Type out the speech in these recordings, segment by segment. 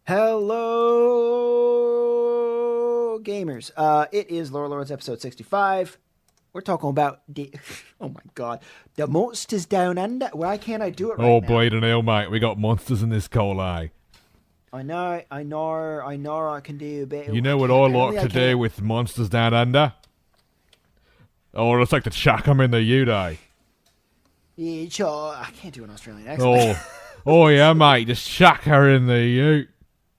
Hello, gamers. It is Lore Lords episode 65. We're talking about oh my god, the monsters down under. Why can't I do it right Oh, now? blade and ale, mate. We got monsters in this coal eye. I know. I can do better. You know what I like to do with monsters down under? Oh, it's like to chuck them in the ute. Yeah, sure. I can't do an Australian accent. Oh yeah, mate. Just chuck her in the ute.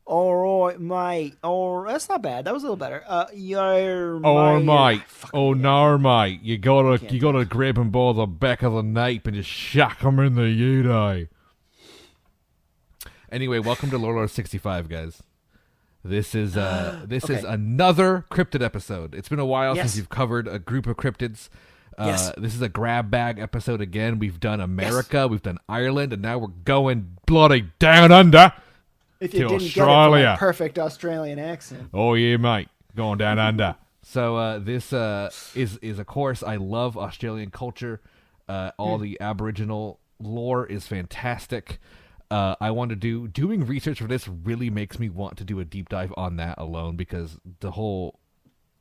All right, mate. Oh, that's not bad. That was a little better. Oh, mate. Oh, no, mate. You gotta grab him by the back of the nape and just chuck him in the ute. Anyway, welcome to Lore Lord 65, guys. This is is another cryptid episode. It's been a while since you've covered a group of cryptids. This is a grab bag episode again. We've done America, we've done Ireland, and now we're going bloody down under. If you didn't Australia. get it from a perfect Australian accent. Oh yeah, mate, going down under. So this is of course, I love Australian culture. All the Aboriginal lore is fantastic. I want to doing research for this really makes me want to do a deep dive on that alone, because the whole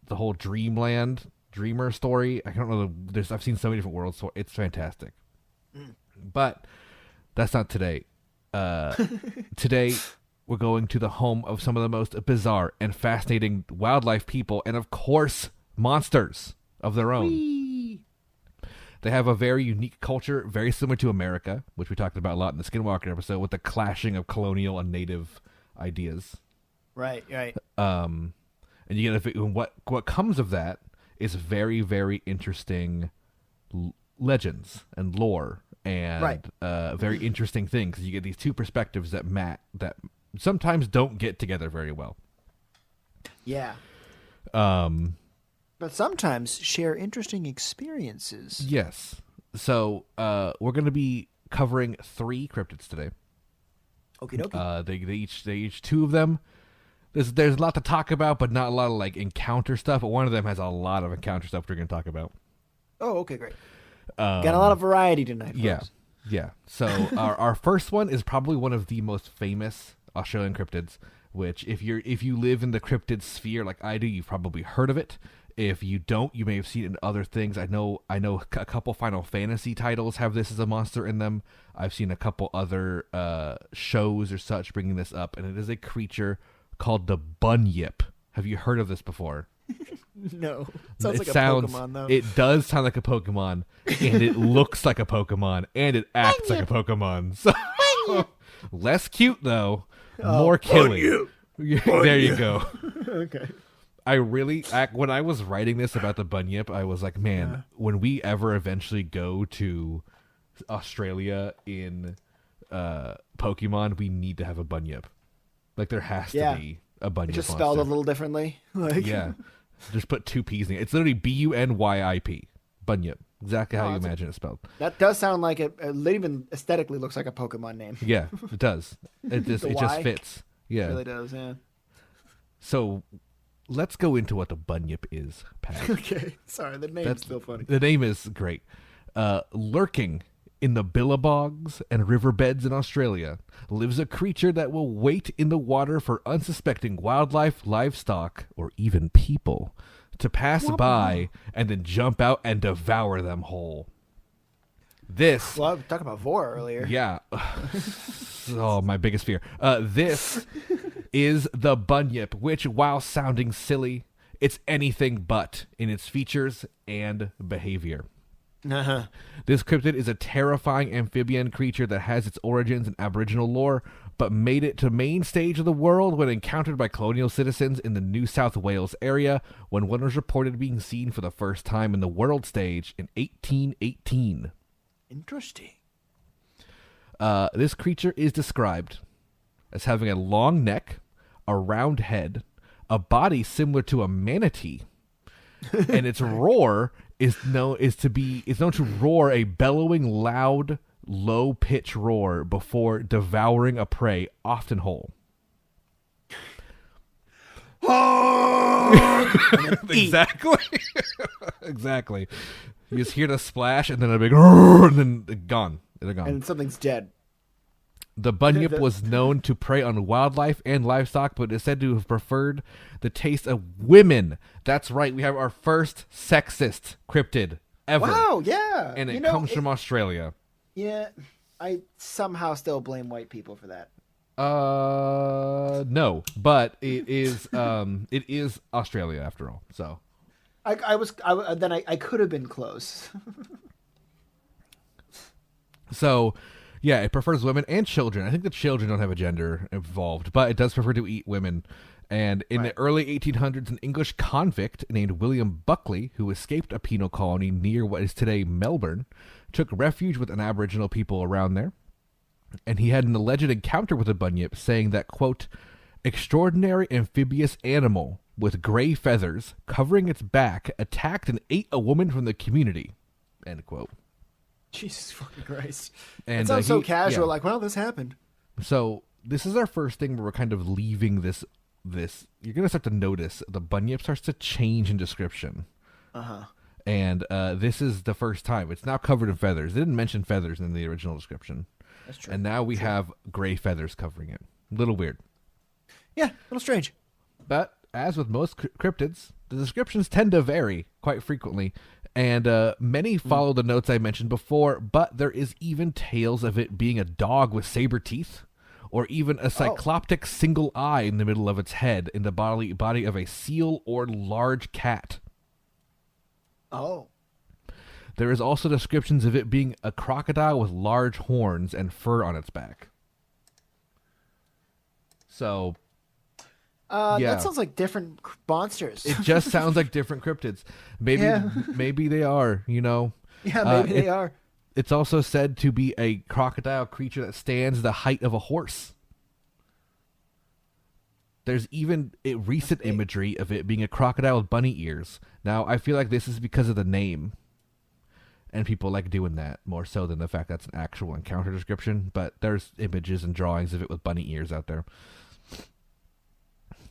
dreamer story. I don't know. I've seen so many different worlds, so it's fantastic. But that's not today. Today we're going to the home of some of the most bizarre and fascinating wildlife people, and of course, monsters of their own. Whee! They have a very unique culture, very similar to America, which we talked about a lot in the Skinwalker episode, with the clashing of colonial and native ideas. Right. And you get what comes of that is very, very interesting legends and lore, and very interesting things. You get these two perspectives that sometimes don't get together very well. Yeah. But sometimes share interesting experiences. Yes. So we're going to be covering 3 cryptids today. Okie dokie. They each 2 of them. There's a lot to talk about, but not a lot of like encounter stuff. But one of them has a lot of encounter stuff we're going to talk about. Oh, okay, great. Got a lot of variety tonight, folks. Yeah. So our first one is probably one of the most famous Australian cryptids, which if you live in the cryptid sphere like I do, you've probably heard of it. If you don't, you may have seen it in other things. I know a couple Final Fantasy titles have this as a monster in them. I've seen a couple other shows or such bringing this up, and it is a creature called the bunyip. Have you heard of this before? No. Sounds like a Pokemon, though. It does sound like a Pokemon, and it looks like a Pokemon, and it acts like a Pokemon. So, less cute, though. More killing. There you go. Okay. When I was writing this about the bunyip, I was like, man, when we ever eventually go to Australia in Pokemon, we need to have a bunyip. Like, there has to be a bunyip. It's just monster. spelled a little differently. Yeah. Just put 2 P's in it. It's literally Bunyip. Bunyip. Exactly how you imagine it spelled. That does sound like it even aesthetically looks like a Pokemon name. Yeah, it does. It just fits. Yeah. It really does, yeah. So let's go into what the bunyip is, Pat. Okay. Sorry, the name's still funny. The name is great. Lurking in the billabogs and riverbeds in Australia lives a creature that will wait in the water for unsuspecting wildlife, livestock, or even people to pass by and then jump out and devour them whole. This... Well, we talked about Vor earlier. Yeah. Oh, my biggest fear. This is the bunyip, which, while sounding silly, it's anything but in its features and behavior. Uh-huh. This cryptid is a terrifying amphibian creature that has its origins in Aboriginal lore, but made it to main stage of the world when encountered by colonial citizens in the New South Wales area, when one was reported being seen for the first time in the world stage in 1818. Interesting. This creature is described as having a long neck, a round head, a body similar to a manatee, and its roar is known to roar a bellowing, loud, low-pitch roar before devouring a prey, often whole. Exactly. Exactly. You just hear the splash, and then a big, and then gone. They're gone. And something's dead. The bunyip was known to prey on wildlife and livestock, but is said to have preferred the taste of women. That's right. We have our first sexist cryptid ever. Wow, yeah. And it comes from Australia. Yeah, I somehow still blame white people for that. No, but it is Australia after all. So I could have been close. So, yeah, it prefers women and children. I think the children don't have a gender involved, but it does prefer to eat women. And in the early 1800s, an English convict named William Buckley, who escaped a penal colony near what is today Melbourne, took refuge with an Aboriginal people around there. And he had an alleged encounter with a bunyip, saying that, quote, extraordinary amphibious animal with gray feathers covering its back attacked and ate a woman from the community, end quote. Jesus fucking Christ. And it sounds so casual, like, well, this happened. So this is our first thing where we're kind of leaving this. You're going to start to notice the bunyip starts to change in description. Uh-huh. And this is the first time. It's now covered in feathers. They didn't mention feathers in the original description. That's true. And now we have gray feathers covering it. A little weird. Yeah, a little strange. But as with most cryptids, the descriptions tend to vary quite frequently. And many follow the notes I mentioned before, but there is even tales of it being a dog with saber teeth, or even a cycloptic single eye in the middle of its head in the body of a seal or large cat. Oh. There is also descriptions of it being a crocodile with large horns and fur on its back. So, that sounds like different monsters. It just sounds like different cryptids. Maybe they are, you know. Yeah, maybe they are. It's also said to be a crocodile creature that stands the height of a horse. There's even a recent imagery of it being a crocodile with bunny ears. Now, I feel like this is because of the name. And people like doing that more so than the fact that's an actual encounter description. But there's images and drawings of it with bunny ears out there.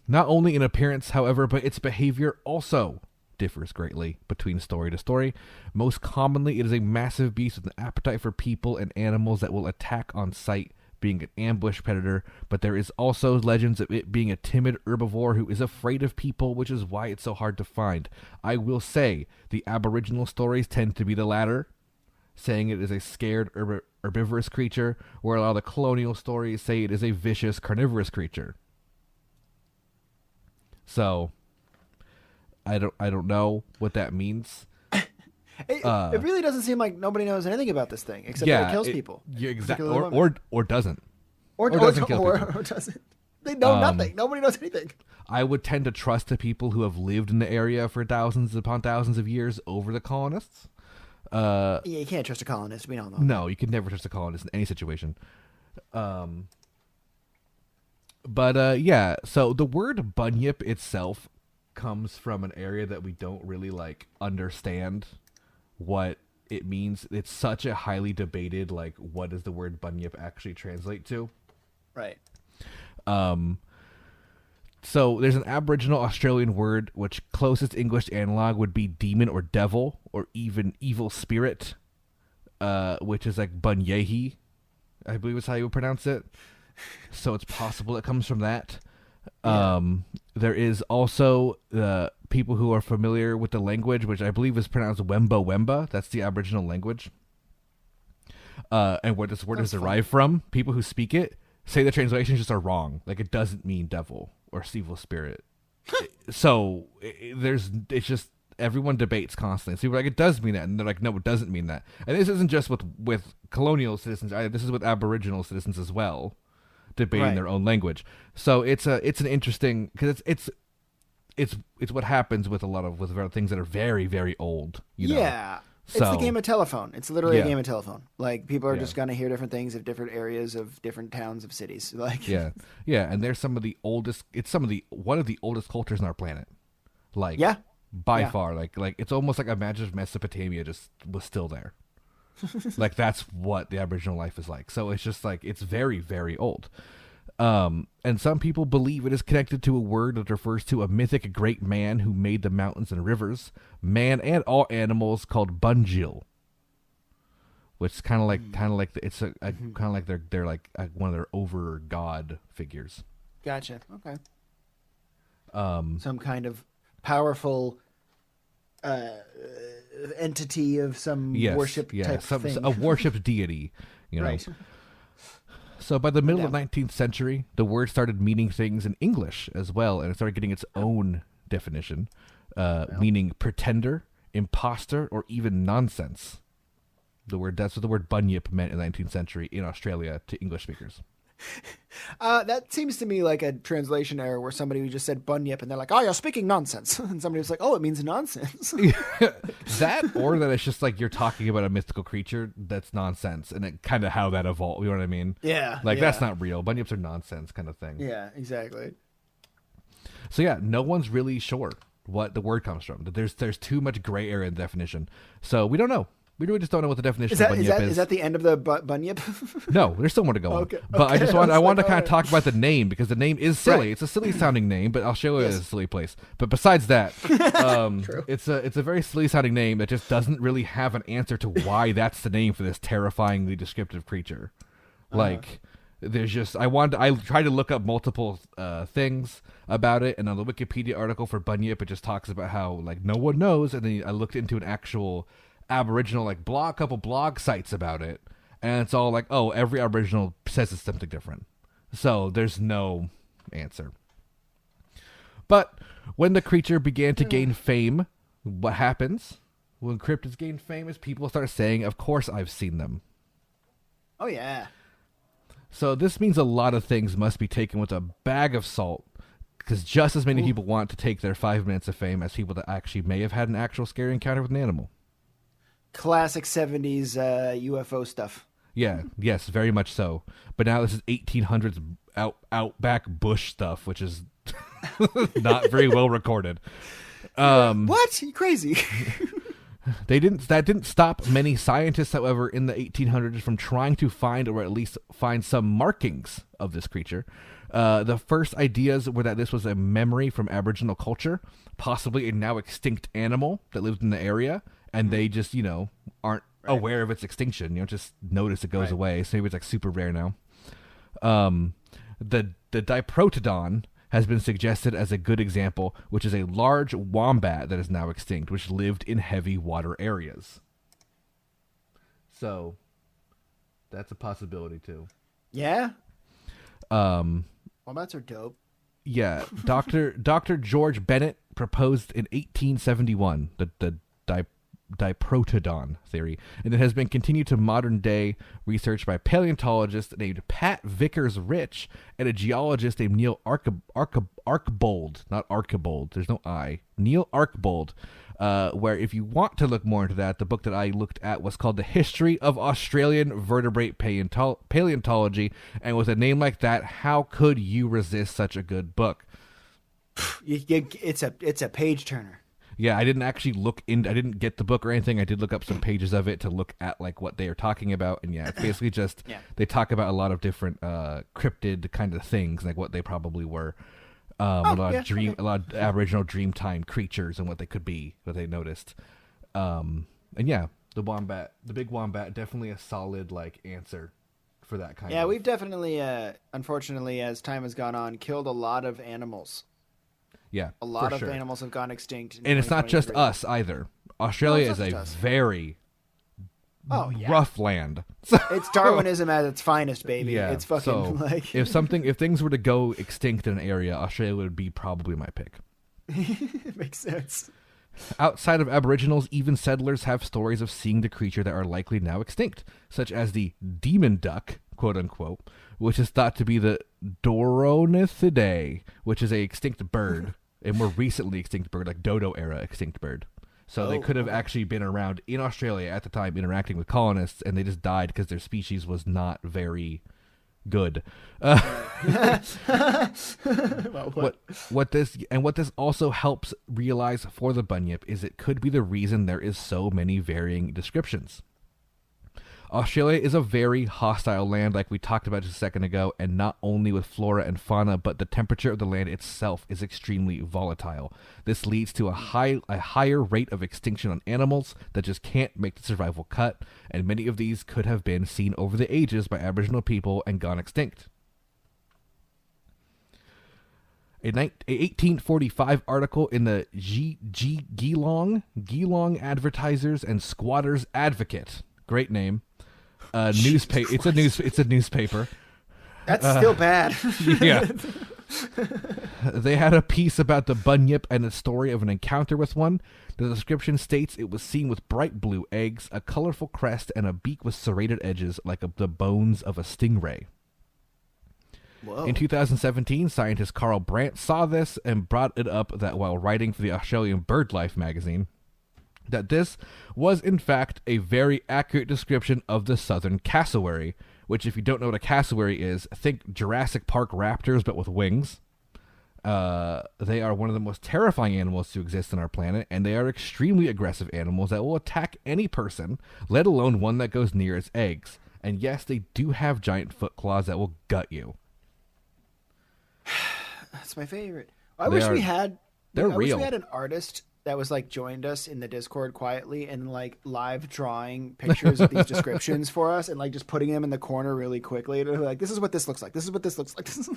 Not only in appearance, however, but its behavior also differs greatly between story to story. Most commonly, it is a massive beast with an appetite for people and animals that will attack on sight, being an ambush predator, but there is also legends of it being a timid herbivore who is afraid of people, which is why it's so hard to find. I will say the Aboriginal stories tend to be the latter, saying it is a scared herbivorous creature, where a lot of the colonial stories say it is a vicious carnivorous creature. So, I don't know what that means. It really doesn't seem like nobody knows anything about this thing except that it kills people. Yeah, exactly. Or doesn't. Or doesn't kill people. Or doesn't. They know nothing. Nobody knows anything. I would tend to trust the people who have lived in the area for thousands upon thousands of years over the colonists. Yeah, you can't trust a colonist. We don't know. No, you can never trust a colonist in any situation. Yeah, so the word bunyip itself comes from an area that we don't really understand what it means. It's such a highly debated, what does the word bunyip actually translate to? Right. So there's an Aboriginal Australian word which closest English analog would be demon or devil or even evil spirit, which is like bunyehi, I believe is how you would pronounce it. So it's possible it comes from that. Yeah. There is also the people who are familiar with the language, which I believe is pronounced Wemba Wemba. That's the Aboriginal language. And where this word is derived from, people who speak it say the translations just are wrong. Like, it doesn't mean devil or evil spirit. So it's just everyone debates constantly. So people are like, it does mean that, and they're like, no, it doesn't mean that. And this isn't just with colonial citizens either. This is with Aboriginal citizens as well, debating their own language. So it's an interesting, because it's what happens with a lot of things that are very, very old. You know? Yeah. It's the game of telephone. It's literally a game of telephone. Like, people are just going to hear different things of different areas of different towns of cities. Like, yeah, and there's some of the oldest. It's one of the oldest cultures on our planet. Like, by far. Like it's almost like imagine if Mesopotamia just was still there. Like, that's what the Aboriginal life is like. So it's just like, it's very, very old. And some people believe it is connected to a word that refers to a mythic great man who made the mountains and rivers, man and all animals, called Bunjil. which is kind of like it's a kind of like they're like one of their over god figures. Gotcha. Okay. Some kind of powerful entity of some worship type thing. A worship deity, you know. Right. So by the middle of the 19th century, the word started meaning things in English as well, and it started getting its own definition, meaning pretender, imposter, or even nonsense. That's what the word bunyip meant in the 19th century in Australia to English speakers. That seems to me like a translation error where somebody just said bunyip and they're like, "Oh, you're speaking nonsense," and somebody was like, "Oh, it means nonsense." That, or that it's just like you're talking about a mystical creature that's nonsense, and it kind of how that evolved. You know what I mean? Yeah. Like that's not real. Bunyips are nonsense, kind of thing. Yeah, exactly. So yeah, no one's really sure what the word comes from. There's too much gray area in the definition, so we don't know. We really just don't know what the definition of bunyip is. Is that the end of the bunyip? No, there's still more to go on. Okay. But Okay, I want to kind of talk about the name because the name is silly. Right. It's a silly sounding name, but I'll show you it's a silly place. But besides that, it's a very silly sounding name that just doesn't really have an answer to why that's the name for this terrifyingly descriptive creature. Like there's just I tried to look up multiple things about it, and on the Wikipedia article for bunyip, it just talks about how like no one knows, and then I looked into an actual Aboriginal couple blog sites about it, and it's all like, oh, every Aboriginal says it's something different, so there's no answer. But when the creature began to gain fame, what happens when cryptids gain fame is people start saying, of course I've seen them. Oh yeah. So this means a lot of things must be taken with a bag of salt, because just as many people want to take their 5 minutes of fame as people that actually may have had an actual scary encounter with an animal. Classic 70s UFO stuff. Yeah, yes, very much so. But now this is 1800s outback bush stuff, which is not very well recorded. What? You crazy? That didn't stop many scientists, however, in the 1800s from trying to find or at least find some markings of this creature. The first ideas were that this was a memory from Aboriginal culture, possibly a now extinct animal that lived in the area. And they just, aren't aware of its extinction. Just notice it goes away. So maybe it's like super rare now. The Diprotodon has been suggested as a good example, which is a large wombat that is now extinct, which lived in heavy water areas. So that's a possibility too. Yeah. Wombats are dope. Yeah. Dr. George Bennett proposed in 1871 the Diprotodon theory, and it has been continued to modern day research by paleontologists named Pat Vickers Rich and a geologist named Neil Archbold, not Archibald, there's no I, Neil Archbold, where if you want to look more into that, the book that I looked at was called The History of Australian Vertebrate Paleontology, and with a name like that, how could you resist such a good book? It's a page turner. Yeah, I didn't actually I didn't get the book or anything. I did look up some pages of it to look at like what they are talking about. And yeah, it's basically just, they talk about a lot of different cryptid kind of things, like what they probably were. A lot of Aboriginal Dreamtime creatures and what they could be, what they noticed. And yeah, the big wombat, definitely a solid like answer for that kind of. Yeah, we've definitely, unfortunately, as time has gone on, killed a lot of animals. Yeah, a lot of animals have gone extinct. And it's not just us either. Australia is a very rough land. It's Darwinism at its finest, baby. Yeah, it's fucking like if things were to go extinct in an area, Australia would be probably my pick. Makes sense. Outside of Aboriginals, even settlers have stories of seeing the creature that are likely now extinct, such as the demon duck, quote unquote, which is thought to be the Doronithidae, which is a extinct bird. A more recently extinct bird, like dodo era extinct bird. So they could have actually been around in Australia at the time interacting with colonists, and they just died because their species was not very good. What this also helps realize for the bunyip is it could be the reason there is so many varying descriptions. Australia is a very hostile land, like we talked about just a second ago, and not only with flora and fauna, but the temperature of the land itself is extremely volatile. This leads to a higher rate of extinction on animals that just can't make the survival cut, and many of these could have been seen over the ages by Aboriginal people and gone extinct. A 1845 article in the Geelong Advertisers and Squatters Advocate, great name, newspaper. It's a newspaper. That's still bad. Yeah. They had a piece about the bunyip and a story of an encounter with one. The description states it was seen with bright blue eggs, a colorful crest, and a beak with serrated edges like the bones of a stingray. Whoa. In 2017, scientist Carl Brandt saw this and brought it up that while writing for the Australian BirdLife magazine, that this was in fact a very accurate description of the southern cassowary, which if you don't know what a cassowary is, think Jurassic Park raptors but with wings. They are one of the most terrifying animals to exist on our planet, and they are extremely aggressive animals that will attack any person, let alone one that goes near its eggs. And yes, they do have giant foot claws that will gut you. That's my favorite. I wish we had an artist that was like joined us in the Discord quietly and like live drawing pictures of these descriptions for us and like just putting them in the corner really quickly. To like, this is what this looks like. This is what this looks like. This is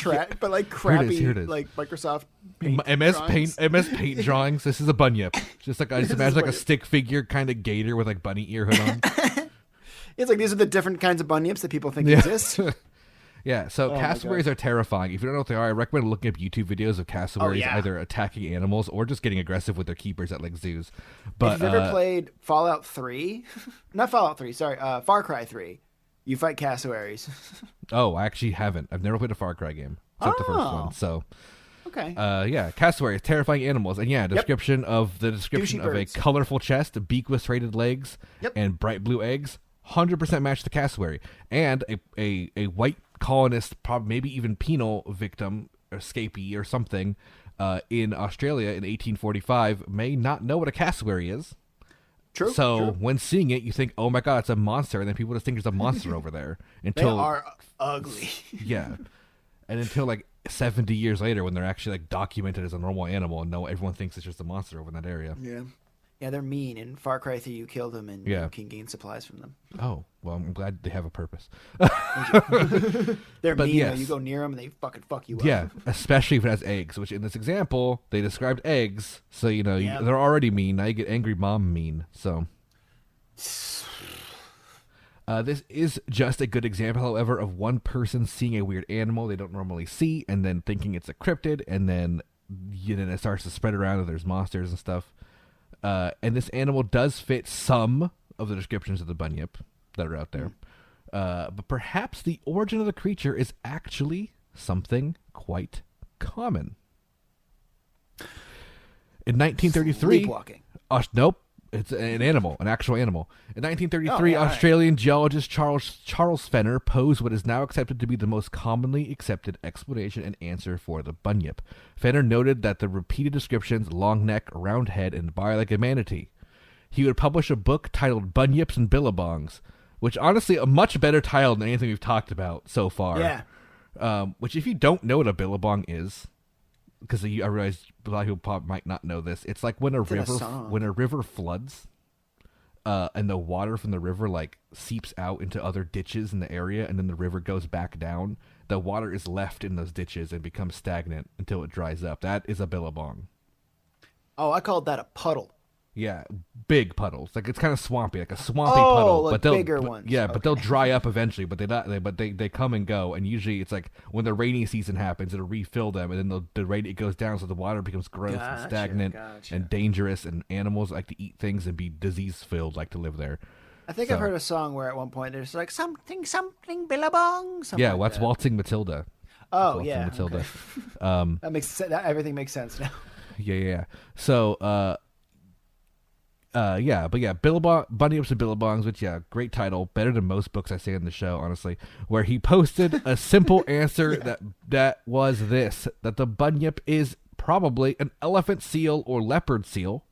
like but like crappy Here it is. like Microsoft Paint MS Paint drawings. This is a bunyip. Just like I just imagine like a stick figure kind of gator with like bunny ear hood on. It's like these are the different kinds of bunyips that people think exist. Yeah, so cassowaries are terrifying. If you don't know what they are, I recommend looking up YouTube videos of cassowaries either attacking animals or just getting aggressive with their keepers at like zoos. But if you've ever played Fallout 3, not Fallout 3, sorry, Far Cry 3, you fight cassowaries. Oh, I actually haven't. I've never played a Far Cry game except the first one. So, okay. Yeah, cassowaries, terrifying animals, and description of a colorful chest, a beak with serrated legs, and bright blue eggs. 100% match the cassowary, and a white colonist, probably maybe even penal victim, escapee or something, in Australia in 1845 may not know what a cassowary is. True. So when seeing it, you think, "Oh my god, it's a monster," and then people just think there's a monster over there. Until they are ugly. Yeah, and until like 70 years later, when they're actually like documented as a normal animal, and everyone thinks it's just a monster over in that area. Yeah, they're mean. In Far Cry 3, you kill them and you can gain supplies from them. Oh, well, I'm glad they have a purpose. They're mean. Yes. You go near them and they fucking fuck you up. Yeah, especially if it has eggs, which in this example, they described eggs. So, they're already mean. Now you get angry mom mean. So, this is just a good example, however, of one person seeing a weird animal they don't normally see and then thinking it's a cryptid, and then it starts to spread around and there's monsters and stuff. And this animal does fit some of the descriptions of the bunyip that are out there. But perhaps the origin of the creature is actually something quite common. In 1933... Sleepwalking. Nope. It's an animal, an actual animal. In 1933, Australian geologist Charles Fenner posed what is now accepted to be the most commonly accepted explanation and answer for the bunyip. Fenner noted that the repeated descriptions, long neck, round head, and bar like a manatee. He would publish a book titled Bunyips and Billabongs, which honestly a much better title than anything we've talked about so far. Yeah. Which if you don't know what a billabong is, because I realize a lot of people probably might not know this. It's like when a river floods, and the water from the river like seeps out into other ditches in the area, and then the river goes back down. The water is left in those ditches and becomes stagnant until it dries up. That is a billabong. Oh, I called that a puddle. Yeah, big puddles. Like it's kind of swampy, like a swampy puddle. Like bigger ones. Yeah, but they'll dry up eventually. But they come and go. And usually it's like when the rainy season happens, it'll refill them, and then it goes down, so the water becomes gross and stagnant and dangerous. And animals like to eat things and be disease filled, like to live there. I think I've heard a song where at one point there's like something billabong. That's Waltzing Matilda. Oh, Waltzing Matilda. Okay. That makes sense. Everything makes sense now. Yeah. So. Bunyips and Billabongs, which, great title, better than most books I say in the show, honestly, where he posted a simple answer that was this, that the bunyip is probably an elephant seal or leopard seal,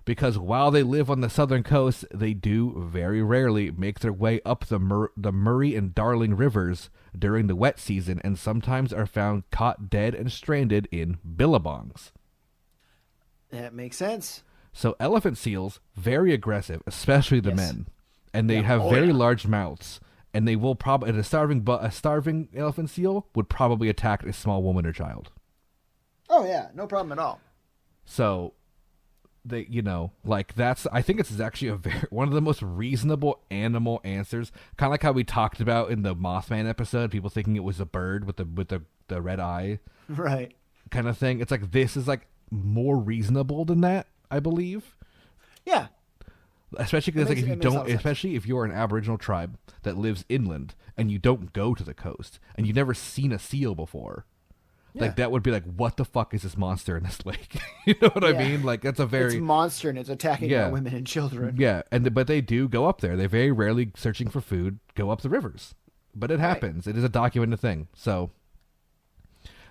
because while they live on the southern coast, they do very rarely make their way up the Murray and Darling rivers during the wet season, and sometimes are found caught dead and stranded in billabongs. That makes sense. So elephant seals, very aggressive, especially the men, and they have very large mouths, and they will probably a starving elephant seal would probably attack a small woman or child. Oh yeah, no problem at all. So they, I think it's actually one of the most reasonable animal answers, kind of like how we talked about in the Mothman episode, people thinking it was a bird with the red eye, right? Kind of thing. It's like this is like more reasonable than that, I believe. Yeah. Especially because especially if you're an Aboriginal tribe that lives inland and you don't go to the coast and you've never seen a seal before. Yeah. Like, that would be like, what the fuck is this monster in this lake? You know what I mean? Like, that's a very... It's a monster and it's attacking our women and children. Yeah, but they do go up there. They very rarely, searching for food, go up the rivers. But it happens. Right. It is a documented thing. So,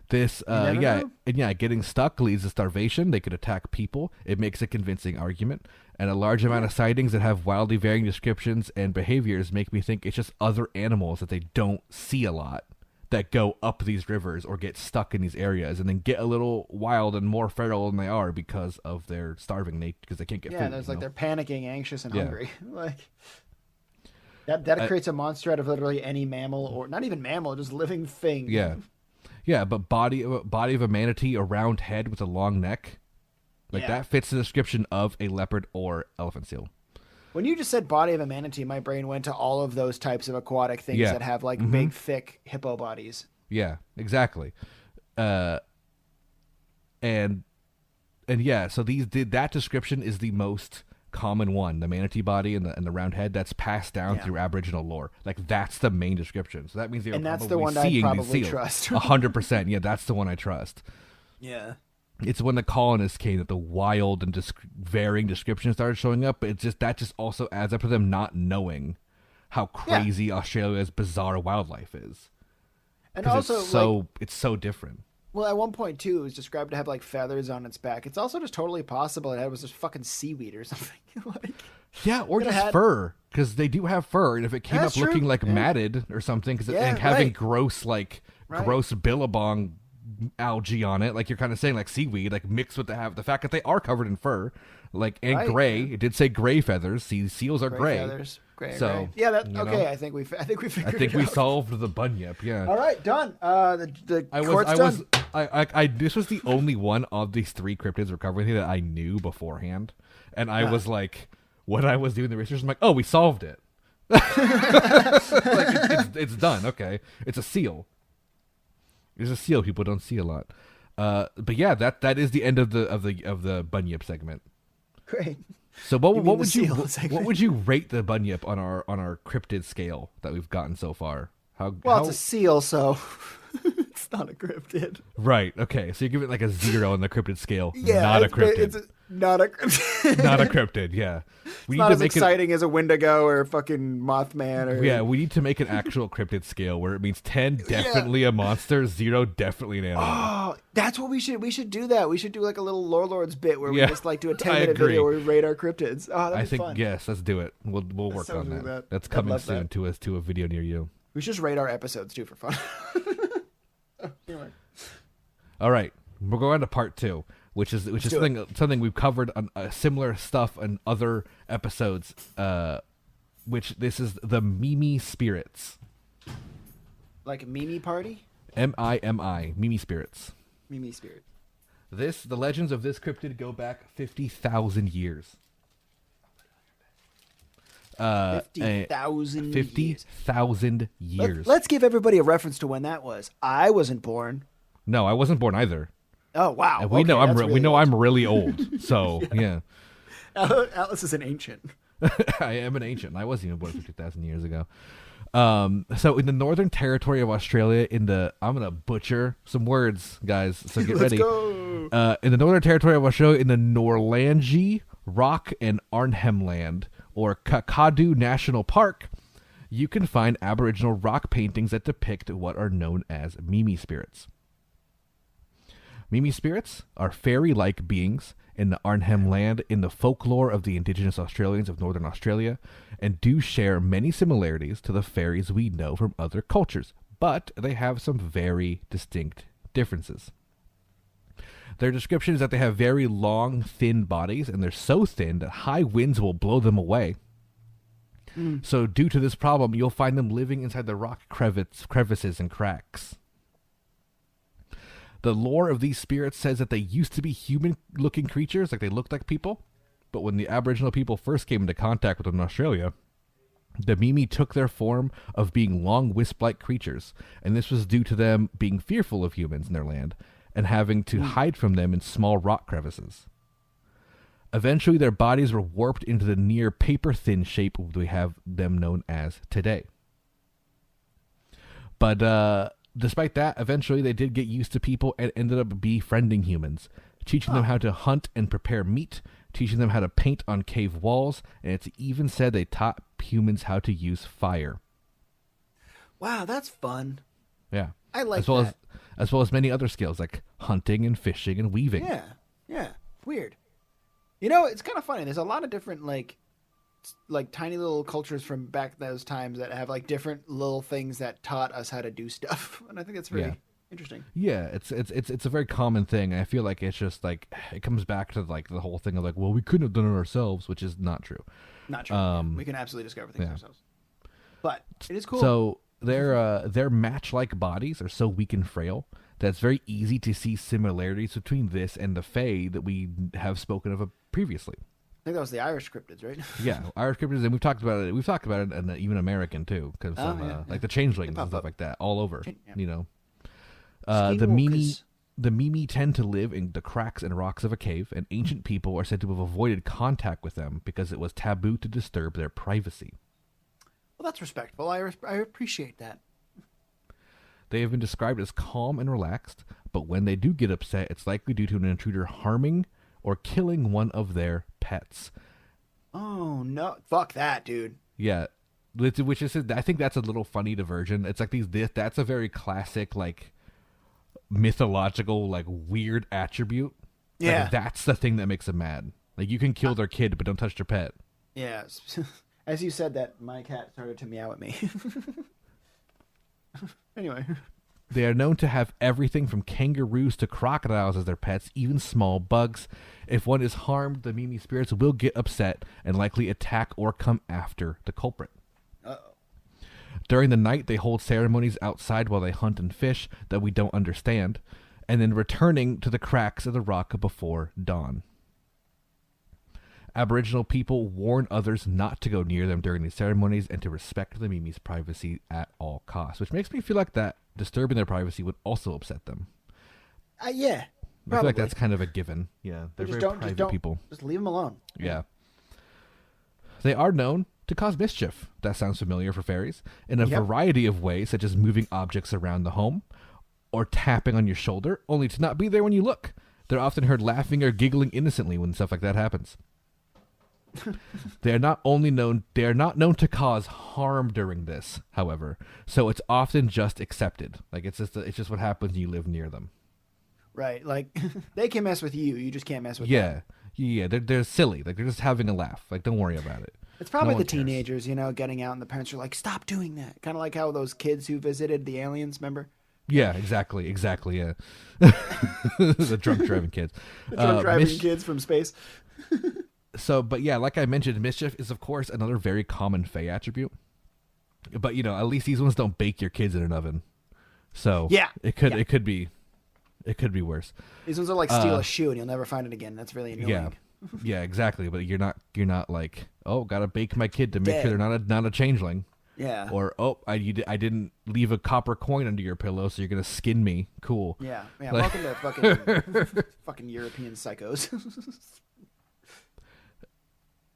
this, getting stuck leads to starvation. They could attack people. It makes a convincing argument. And a large amount of sightings that have wildly varying descriptions and behaviors make me think it's just other animals that they don't see a lot that go up these rivers or get stuck in these areas and then get a little wild and more feral than they are because of their starving because they can't get food. Yeah, there's they're panicking, anxious, and hungry. Like that creates a monster out of literally any mammal, or not even mammal, just living thing. Yeah. Yeah, but body of a manatee, a round head with a long neck, that fits the description of a leopard or elephant seal. When you just said body of a manatee, my brain went to all of those types of aquatic things that have big, thick hippo bodies. Yeah, exactly. So that description is the most common one, the manatee body and the round head, that's passed down through Aboriginal lore. Like, that's the main description. So that means they're that's probably the one seeing I'd probably these seals. Trust. 100%. Yeah, that's the one I trust. Yeah. It's when the colonists came that the wild and varying descriptions started showing up. But that just also adds up to them not knowing how crazy Australia's bizarre wildlife is. And also, it's so different. Well, at one point too, it was described to have feathers on its back. It's also just totally possible it was just fucking seaweed or something. Or just fur, because they do have fur, and if it came up looking matted or something, and having gross gross billabong algae on it, like you're kind of saying, like seaweed, mixed with the fact that they are covered in fur, and gray. It did say gray feathers. Seals are gray. Feathers, gray. So yeah, I think we figured it out. I think we solved the bunyip. Yeah. All right, done. The court's done. This was the only one of these three cryptids we're covering here that I knew beforehand, and I was like, when I was doing the research, I'm like, oh, we solved it. It's done. Okay, it's a seal. It's a seal people don't see a lot. But yeah, that is the end of the bunyip segment. Great. So what would you rate the bunyip on our cryptid scale that we've gotten so far? It's a seal, so it's not a cryptid. Right. Okay. So you give it a 0 on the cryptid scale. Yeah, not a cryptid. Not a cryptid. Not a cryptid. Yeah. We need not to as make exciting as a Wendigo or a fucking Mothman. We need to make an actual cryptid scale where it means 10 definitely a monster, 0 definitely an animal. Oh, that's what we should do. That we should do a little Lore Lords bit where we just do a 10-minute video where we rate our cryptids. Oh, that'd be fun. Yes, let's do it. We'll work on that. That's coming soon to a video near you. We should just rate our episodes too for fun. Anyway. All right, we're going on to part 2, which is something we've covered on similar stuff in other episodes. Which this is the Mimi spirits. Like a Mimi party? Mimi, Mimi spirits. Mimi spirit. The legends of this cryptid go back 50,000 years. 50,000 50,000 years. Let's give everybody a reference to when that was. I wasn't born. No, I wasn't born either. Oh wow! And we know I'm really old. So yeah. Alice is an ancient. I am an ancient. I wasn't even born 50,000 years ago. So in the Northern Territory of Australia, I'm gonna butcher some words, guys. So get ready. Go. In the Northern Territory of Australia, in the Norlangie Rock and Arnhem Land, or Kakadu National Park, you can find Aboriginal rock paintings that depict what are known as Mimi spirits. Mimi spirits are fairy-like beings in the Arnhem Land in the folklore of the indigenous Australians of Northern Australia, and do share many similarities to the fairies we know from other cultures, but they have some very distinct differences. Their description is that they have very long, thin bodies, and they're so thin that high winds will blow them away. So due to this problem, you'll find them living inside the rock crevices and cracks. The lore of these spirits says that they used to be human-looking creatures, like they looked like people, but when the Aboriginal people first came into contact with them in Australia, the Mimi took their form of being long wisp-like creatures, and this was due to them being fearful of humans in their land and having to hide from them in small rock crevices. Eventually, their bodies were warped into the near paper-thin shape we have them known as today. But despite that, eventually they did get used to people and ended up befriending humans, teaching them how to hunt and prepare meat, teaching them how to paint on cave walls, and it's even said they taught humans how to use fire. Wow, that's fun. Yeah. I like that. As well as many other skills like hunting and fishing and weaving. Yeah. Weird. You know, it's kind of funny. There's a lot of different like tiny little cultures from back those times that have like different little things that taught us how to do stuff, and I think that's really interesting. Yeah, it's a very common thing. I feel like it's just like it comes back to like the whole thing of like, well, we couldn't have done it ourselves, which is not true. Not true. We can absolutely discover things ourselves, but it is cool. So their match-like bodies are so weak and frail that it's very easy to see similarities between this and the Fae that we have spoken of previously. I think that was the Irish cryptids, right? Yeah, Irish cryptids, and we've talked about it. We've talked about it, and even American too, because like the changelings and stuff like that, all over. You know, the Mimi tend to live in the cracks and rocks of a cave, and ancient people are said to have avoided contact with them because it was taboo to disturb their privacy. Well, that's respectful. I appreciate that. They have been described as calm and relaxed, but when they do get upset, it's likely due to an intruder harming or killing one of their pets. Oh, no. Fuck that, dude. Yeah. Which is, I think that's a little funny diversion. It's like that's a very classic, like, mythological, like, weird attribute. Yeah. Like, that's the thing that makes them mad. Like, you can kill their kid, but don't touch their pet. Yeah. As you said that, my cat started to meow at me. Anyway. They are known to have everything from kangaroos to crocodiles as their pets, even small bugs. If one is harmed, the Mimi spirits will get upset and likely attack or come after the culprit. Uh-oh. During the night, they hold ceremonies outside while they hunt and fish that we don't understand, and then returning to the cracks of the rock before dawn. Aboriginal people warn others not to go near them during these ceremonies and to respect the Mimi's privacy at all costs, which makes me feel like that disturbing their privacy would also upset them. Yeah. I feel like that's kind of a given. Yeah, they're very private people. Just leave them alone. Yeah. They are known to cause mischief. That sounds familiar for fairies. In a variety of ways, such as moving objects around the home or tapping on your shoulder, only to not be there when you look. They're often heard laughing or giggling innocently when stuff like that happens. They are not known to cause harm during this, however. So it's often just accepted. Like it's just what happens when you live near them. Right. Like they can mess with you. You just can't mess with them. Yeah. They're silly. Like they're just having a laugh. Like don't worry about it. It's probably the teenagers, getting out, and the parents are like, "Stop doing that." Kind of like how those kids who visited the aliens, remember? Yeah, exactly. Yeah. The drunk driving kids. The drunk driving kids from space. So, but yeah, like I mentioned, mischief is, of course, another very common Fae attribute. But, at least these ones don't bake your kids in an oven. So, it could be worse. These ones are like steal a shoe and you'll never find it again. That's really annoying. Yeah, exactly. But you're not like, oh, gotta bake my kid to make sure they're not a changeling. Yeah. Or, oh, I didn't leave a copper coin under your pillow, so you're gonna skin me. Cool. Yeah. Welcome to fucking European psychos.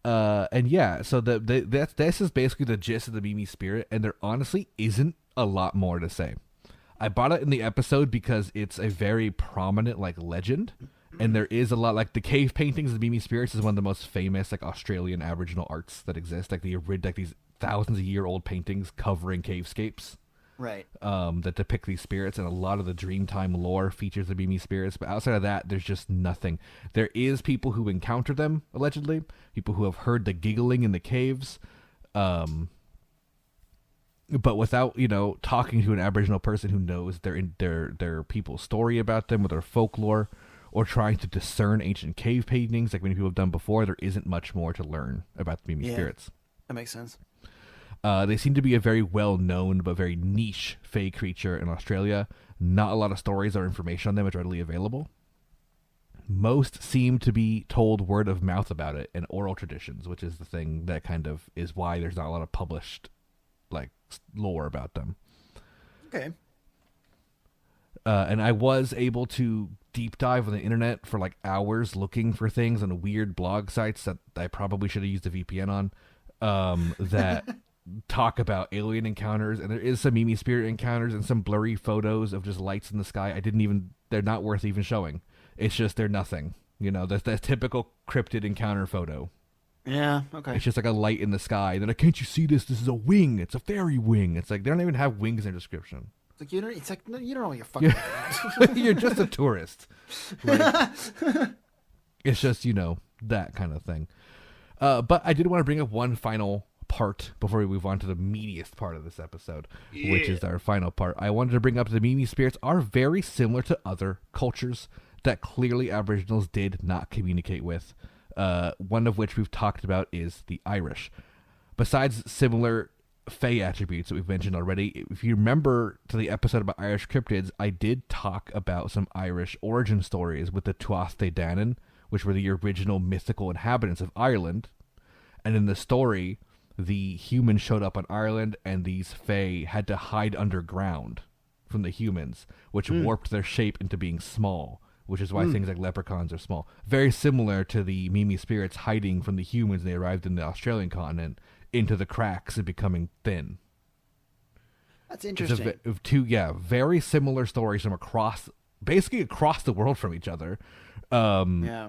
So this is basically the gist of the Mimi spirit, and there honestly isn't a lot more to say. I brought it in the episode because it's a very prominent legend, and there is a lot the cave paintings of the Mimi spirits is one of the most famous Australian Aboriginal arts that exist. These thousands of year old paintings covering cavescapes. Right. That depict these spirits, and a lot of the Dreamtime lore features the Mimi spirits. But outside of that, there's just nothing. There is people who encounter them, allegedly, people who have heard the giggling in the caves, but without talking to an Aboriginal person who knows their people's story about them, or their folklore, or trying to discern ancient cave paintings like many people have done before, there isn't much more to learn about the Mimi spirits. That makes sense. They seem to be a very well-known but very niche fae creature in Australia. Not a lot of stories or information on them is readily available. Most seem to be told word of mouth about it and oral traditions, which is the thing that kind of is why there's not a lot of published lore about them. Okay. And I was able to deep dive on the internet for hours looking for things on weird blog sites that I probably should have used a VPN on, that talk about alien encounters. And there is some Mimi spirit encounters and some blurry photos of just lights in the sky. They're not worth even showing. It's just, they're nothing. That's that typical cryptid encounter photo. Yeah, okay. It's just a light in the sky. And then, can't you see this? This is a wing. It's a fairy wing. It's they don't even have wings in their description. You don't know what you're fucking about. You're just a tourist. It's just, that kind of thing. But I did want to bring up one final part before we move on to the meatiest part of this episode, which is our final part. I wanted to bring up the Mimi spirits are very similar to other cultures that clearly Aboriginals did not communicate with. One of which we've talked about is the Irish. Besides similar fae attributes that we've mentioned already, if you remember to the episode about Irish cryptids, I did talk about some Irish origin stories with the Tuatha Danann, which were the original mythical inhabitants of Ireland. And in the story, the humans showed up on Ireland, and these fae had to hide underground from the humans, which warped their shape into being small, which is why things like leprechauns are small. Very similar to the Mimi spirits hiding from the humans when they arrived in the Australian continent into the cracks and becoming thin. That's interesting. Very similar stories from basically across the world from each other. Yeah.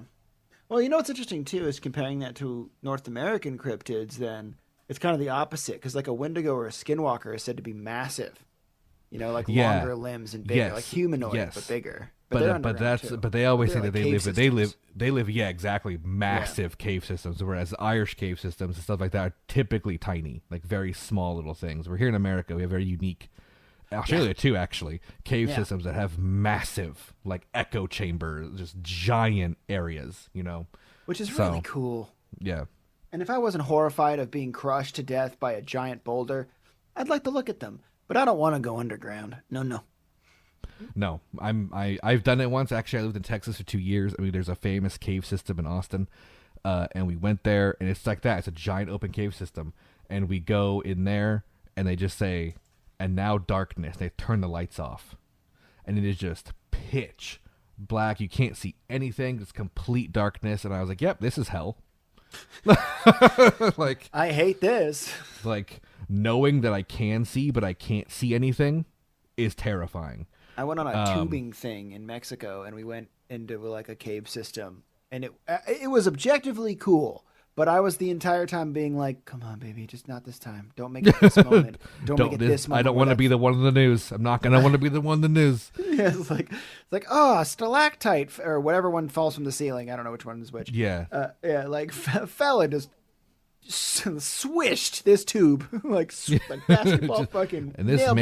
Well, what's interesting too is comparing that to North American cryptids. Then it's kind of the opposite, because a Wendigo or a Skinwalker is said to be massive. Longer limbs and bigger, humanoid but bigger. But they always say that they live massive cave systems, whereas the Irish cave systems and stuff like that are typically tiny, very small little things. We're here in America, we have very unique, Australia too actually, cave systems that have massive echo chambers, just giant areas, which is really cool. Yeah. And if I wasn't horrified of being crushed to death by a giant boulder, I'd like to look at them, but I don't want to go underground. No, I've done it once. Actually, I lived in Texas for 2 years. There's a famous cave system in Austin, and we went there, and it's like that. It's a giant open cave system, and we go in there, and they just say, "And now darkness." They turn the lights off, and it is just pitch black. You can't see anything. It's complete darkness, and I was like, "Yep, this is hell." I hate this. Knowing that I can see, but I can't see anything, is terrifying. I went on a tubing thing in Mexico, and we went into a cave system, and it was objectively cool. But I was the entire time being like, "Come on, baby, just not this time. Don't make it this moment. Don't make it this moment." I don't want to be the one in the news. I'm not gonna want to be the one in the news. Yeah, it's like a stalactite or whatever one falls from the ceiling. I don't know which one is which. Yeah. Fell and just swished this tube like basketball fucking. And this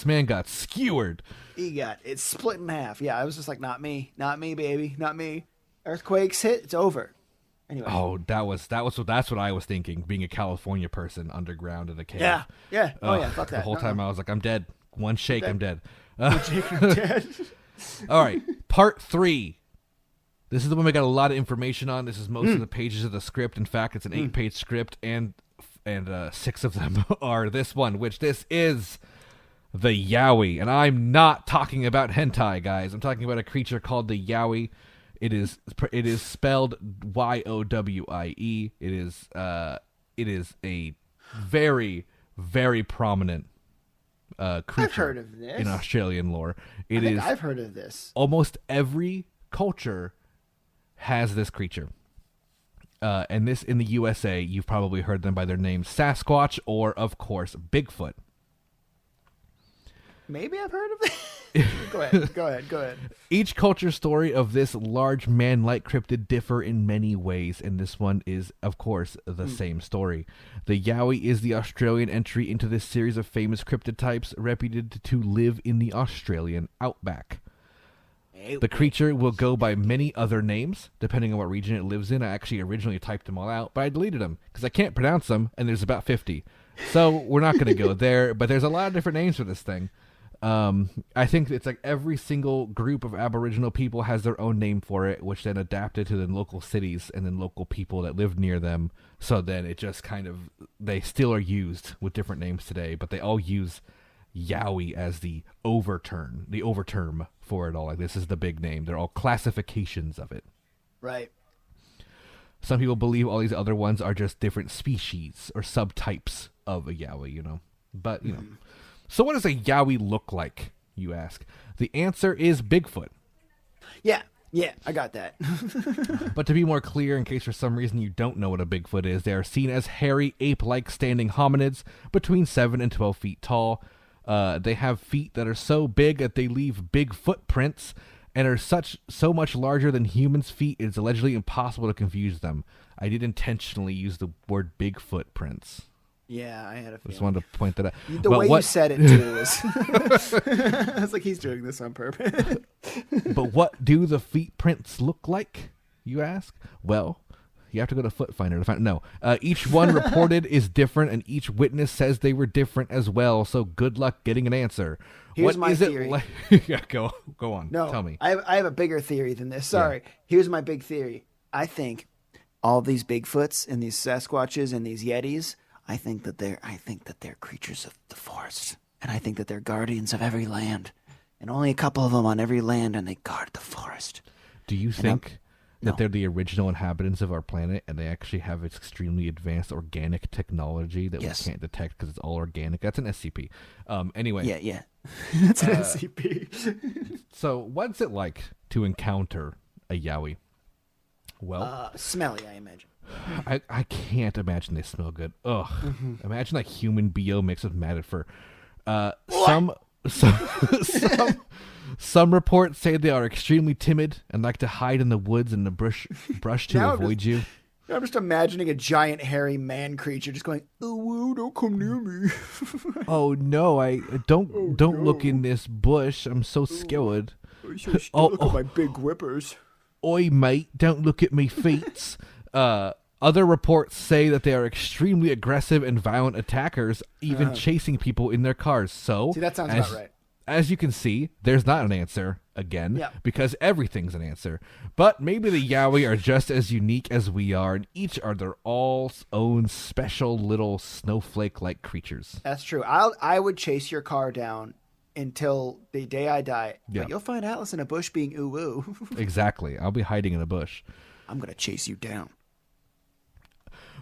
man got skewered. He got it split in half. Yeah, I was just like, not me, baby, not me. Earthquakes hit, it's over. Anyway. Oh, that's what I was thinking. Being a California person underground in a cave. Yeah. Oh yeah, fuck that. The whole time I was like, I'm dead. One shake, I'm dead. One shake, I'm dead. All right, part 3. This is the one we got a lot of information on. This is most of the pages of the script. In fact, it's an 8-page script, and 6 of them are this one, which this is the Yowie. And I'm not talking about hentai, guys. I'm talking about a creature called the Yowie. It is spelled Yowie. It is a very, very prominent creature. I've heard of this in Australian lore. I've heard of this. Almost every culture has this creature. And this in the USA, you've probably heard them by their names Sasquatch or, of course, Bigfoot. maybe I've heard of it. Go ahead. Each culture story of this large man-like cryptid differ in many ways, and this one is, of course, the same story. The Yowie is the Australian entry into this series of famous cryptid types reputed to live in the Australian outback. The creature will go by many other names, depending on what region it lives in. I actually originally typed them all out, but I deleted them because I can't pronounce them, and there's about 50. So we're not going to go there, but there's a lot of different names for this thing. I think it's like every single group of Aboriginal people has their own name for it, which then adapted to the local cities and then local people that live near them. So then it just kind of, they still are used with different names today, but they all use Yowie as the overterm for it all. Like, this is the big name. They're all classifications of it. Right. Some people believe all these other ones are just different species or subtypes of a Yowie, you know. But, you know. So what does a Yowie look like, you ask? The answer is Bigfoot. Yeah, I got that. But to be more clear, in case for some reason you don't know what a Bigfoot is, they are seen as hairy, ape-like standing hominids between 7 and 12 feet tall. They have feet that are so big that they leave big footprints and are so much larger than humans' feet, it's allegedly impossible to confuse them. I did intentionally use the word big footprints. Yeah, I had a feeling. Just wanted to point that out. The way you said it, too, was... It's like he's doing this on purpose. But what do the feet prints look like, you ask? Well, you have to go to Foot Finder to find... No. Each one reported is different, and each witness says they were different as well, so good luck getting an answer. Here's my theory. Yeah, go on. No, tell me. I have a bigger theory than this. Sorry. Yeah. Here's my big theory. I think all these Bigfoots and these Sasquatches and these Yetis... I think that they're creatures of the forest, and I think that they're guardians of every land, and only a couple of them on every land, and they guard the forest. Do you think that they're the original inhabitants of our planet, and they actually have extremely advanced organic technology that we can't detect because it's all organic? That's an SCP. Anyway. Yeah. That's an SCP. So what's it like to encounter a Yowie? Well, smelly, I imagine. I can't imagine they smell good. Ugh. Imagine like human BO mixed with matted fur. Some reports say they are extremely timid and like to hide in the woods and the brush to avoid you. I'm just imagining a giant hairy man creature just going, "Oh, don't come near me." Oh no, I don't look in this bush. I'm so scared. Look at my big whippers. Oi, mate, don't look at me feet. Other reports say that they are extremely aggressive and violent attackers, even chasing people in their cars. So, see, that sounds about right. As you can see, there's not an answer, again, because everything's an answer. But maybe the Yowie are just as unique as we are, and each are their own special little snowflake-like creatures. That's true. I would chase your car down until the day I die. But you'll find Atlas in a bush being ooh-woo. Exactly. I'll be hiding in a bush. I'm going to chase you down.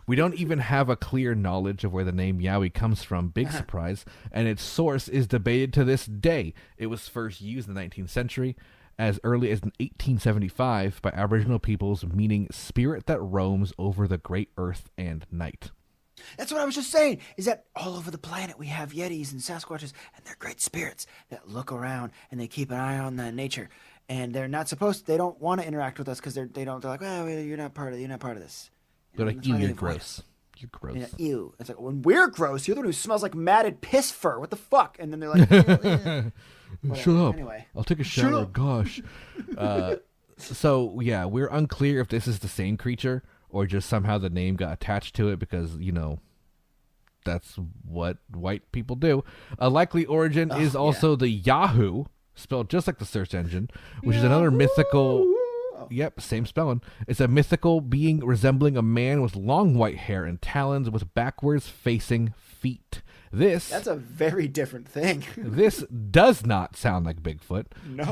We don't even have a clear knowledge of where the name Yowie comes from, big surprise, and its source is debated to this day. It was first used in the 19th century, as early as in 1875, by Aboriginal peoples, meaning spirit that roams over the great earth and night. That's what I was just saying, is that all over the planet we have Yetis and Sasquatches, and they're great spirits that look around and they keep an eye on the nature. And they're not supposed to, they don't want to interact with us because they're like, well, you're not part of this. They're like, ew, you're gross. You're gross. Yeah, ew. It's like, when we're gross, you're the one who smells like matted piss fur. What the fuck? And then they're like, shut up. Anyway. I'll take a shower. Gosh. So, yeah, we're unclear if this is the same creature or just somehow the name got attached to it because, you know, that's what white people do. A likely origin is also the Yahoo, spelled just like the search engine, which is another mythical... Yep, same spelling. It's a mythical being resembling a man with long white hair and talons with backwards facing feet. That's a very different thing. This does not sound like Bigfoot. No.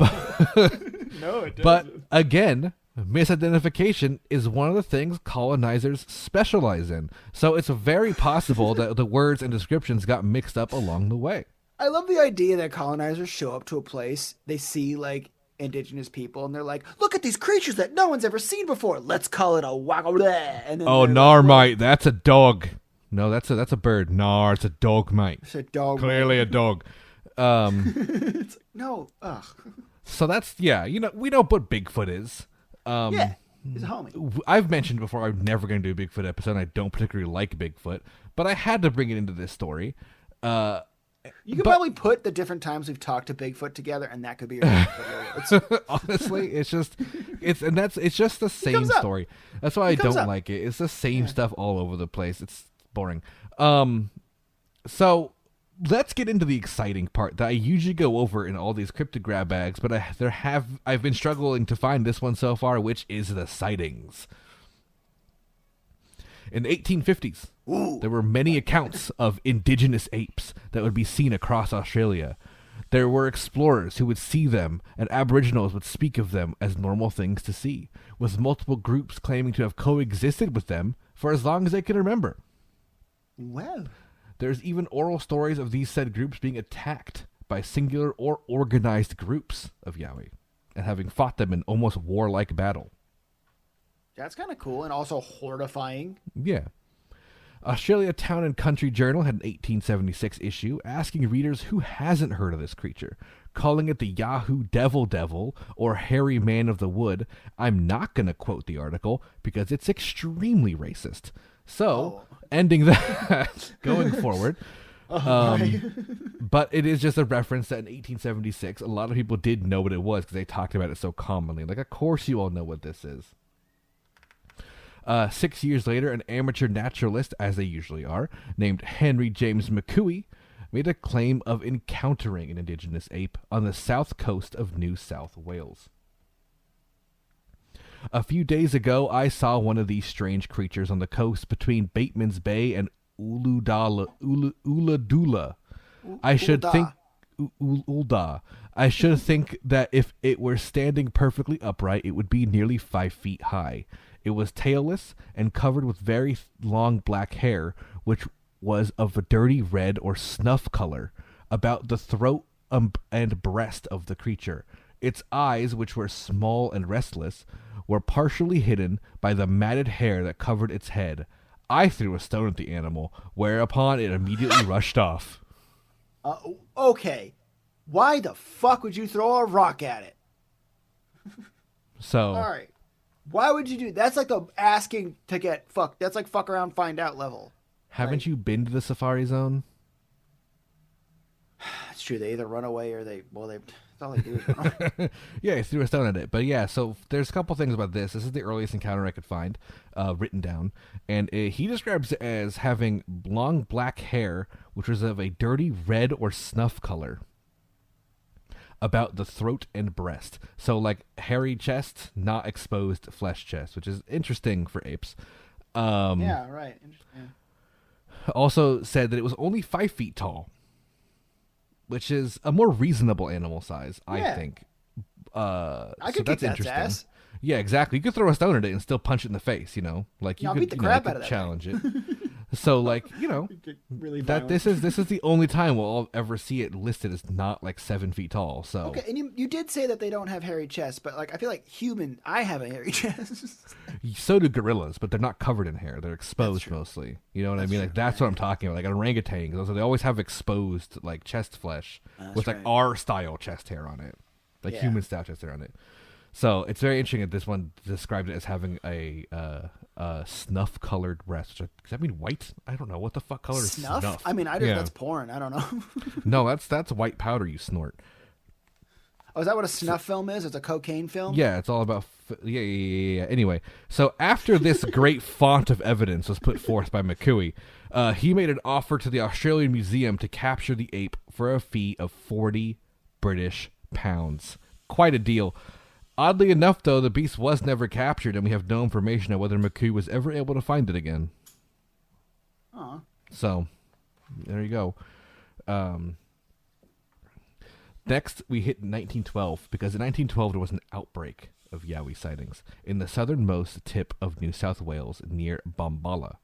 No, it doesn't. But again, misidentification is one of the things colonizers specialize in. So it's very possible that the words and descriptions got mixed up along the way. I love the idea that colonizers show up to a place, they see like indigenous people, and they're like, look at these creatures that no one's ever seen before. Let's call it a waggle. And then mate, that's a dog. No, that's a bird. No, it's a dog, mate. It's a dog. Clearly a dog. It's like, no, ugh. So that's, yeah, we know what Bigfoot is. Yeah, he's a homie. I've mentioned before I'm never going to do a Bigfoot episode. And I don't particularly like Bigfoot, but I had to bring it into this story. You could probably put the different times we've talked to Bigfoot together, and that could be your Bigfoot. Honestly, it's just the same story. That's why I don't like it. It's the same stuff all over the place. It's boring. So let's get into the exciting part that I usually go over in all these cryptid grab bags, but I've been struggling to find this one so far, which is the sightings. In the 1850s, there were many accounts of indigenous apes that would be seen across Australia. There were explorers who would see them, and Aboriginals would speak of them as normal things to see, with multiple groups claiming to have coexisted with them for as long as they can remember. Well, there's even oral stories of these said groups being attacked by singular or organized groups of Yowie, and having fought them in almost warlike battle. That's kind of cool and also horrifying. Yeah. Australia Town and Country Journal had an 1876 issue asking readers who hasn't heard of this creature, calling it the Yahoo Devil or Hairy Man of the Wood. I'm not going to quote the article because it's extremely racist. So, ending that, going forward. But it is just a reference that in 1876, a lot of people did know what it was because they talked about it so commonly. Like, of course you all know what this is. 6 years later, an amateur naturalist, as they usually are, named Henry James McCooey, made a claim of encountering an indigenous ape on the south coast of New South Wales. A few days ago, I saw one of these strange creatures on the coast between Bateman's Bay and Ulladulla. I should think that if it were standing perfectly upright, it would be nearly 5 feet high. It was tailless and covered with very long black hair, which was of a dirty red or snuff color, about the throat and breast of the creature. Its eyes, which were small and restless, were partially hidden by the matted hair that covered its head. I threw a stone at the animal, whereupon it immediately rushed off. Okay. Why the fuck would you throw a rock at it? So... All right. Why would you do that's like the asking to get fucked. That's like fuck around, find out level. Haven't you been to the safari zone? It's true. They either run away or that's all they do is run away. Yeah, he threw a stone at it. But yeah, so there's a couple things about this. This is the earliest encounter I could find written down. And he describes it as having long black hair, which was of a dirty red or snuff color, about the throat and breast. So like hairy chest, not exposed flesh chest, which is interesting for apes. Yeah, right. Yeah. Also said that it was only 5 feet tall, which is a more reasonable animal size, I think. I could kick that ass. Yeah, exactly. You could throw a stone at it and still punch it in the face, Like you could beat the crap out of that challenge it. So like, really that this is the only time we'll ever see it listed as not like 7 feet tall. So okay, and you did say that they don't have hairy chests, but like I feel like I have a hairy chest. So do gorillas, but they're not covered in hair. They're exposed mostly. You know what I mean? Like that's what I'm talking about. Like an orangutan, so they always have exposed like chest flesh with like our style chest hair on it, like human style chest hair on it. So it's very interesting that this one described it as having a snuff-colored breast. Does that mean white? I don't know. What the fuck color is snuff? I mean, that's porn. I don't know. No, that's white powder you snort. Oh, is that what a snuff film is? It's a cocaine film? Yeah, it's all about... Yeah. Anyway, so after this great font of evidence was put forth by McCooey, he made an offer to the Australian Museum to capture the ape for a fee of 40 British pounds. Quite a deal. Oddly enough, though, the beast was never captured, and we have no information on whether McCooey was ever able to find it again. Aw. So, there you go. Next, we hit 1912, because in 1912 there was an outbreak of Yowie sightings in the southernmost tip of New South Wales near Bombala.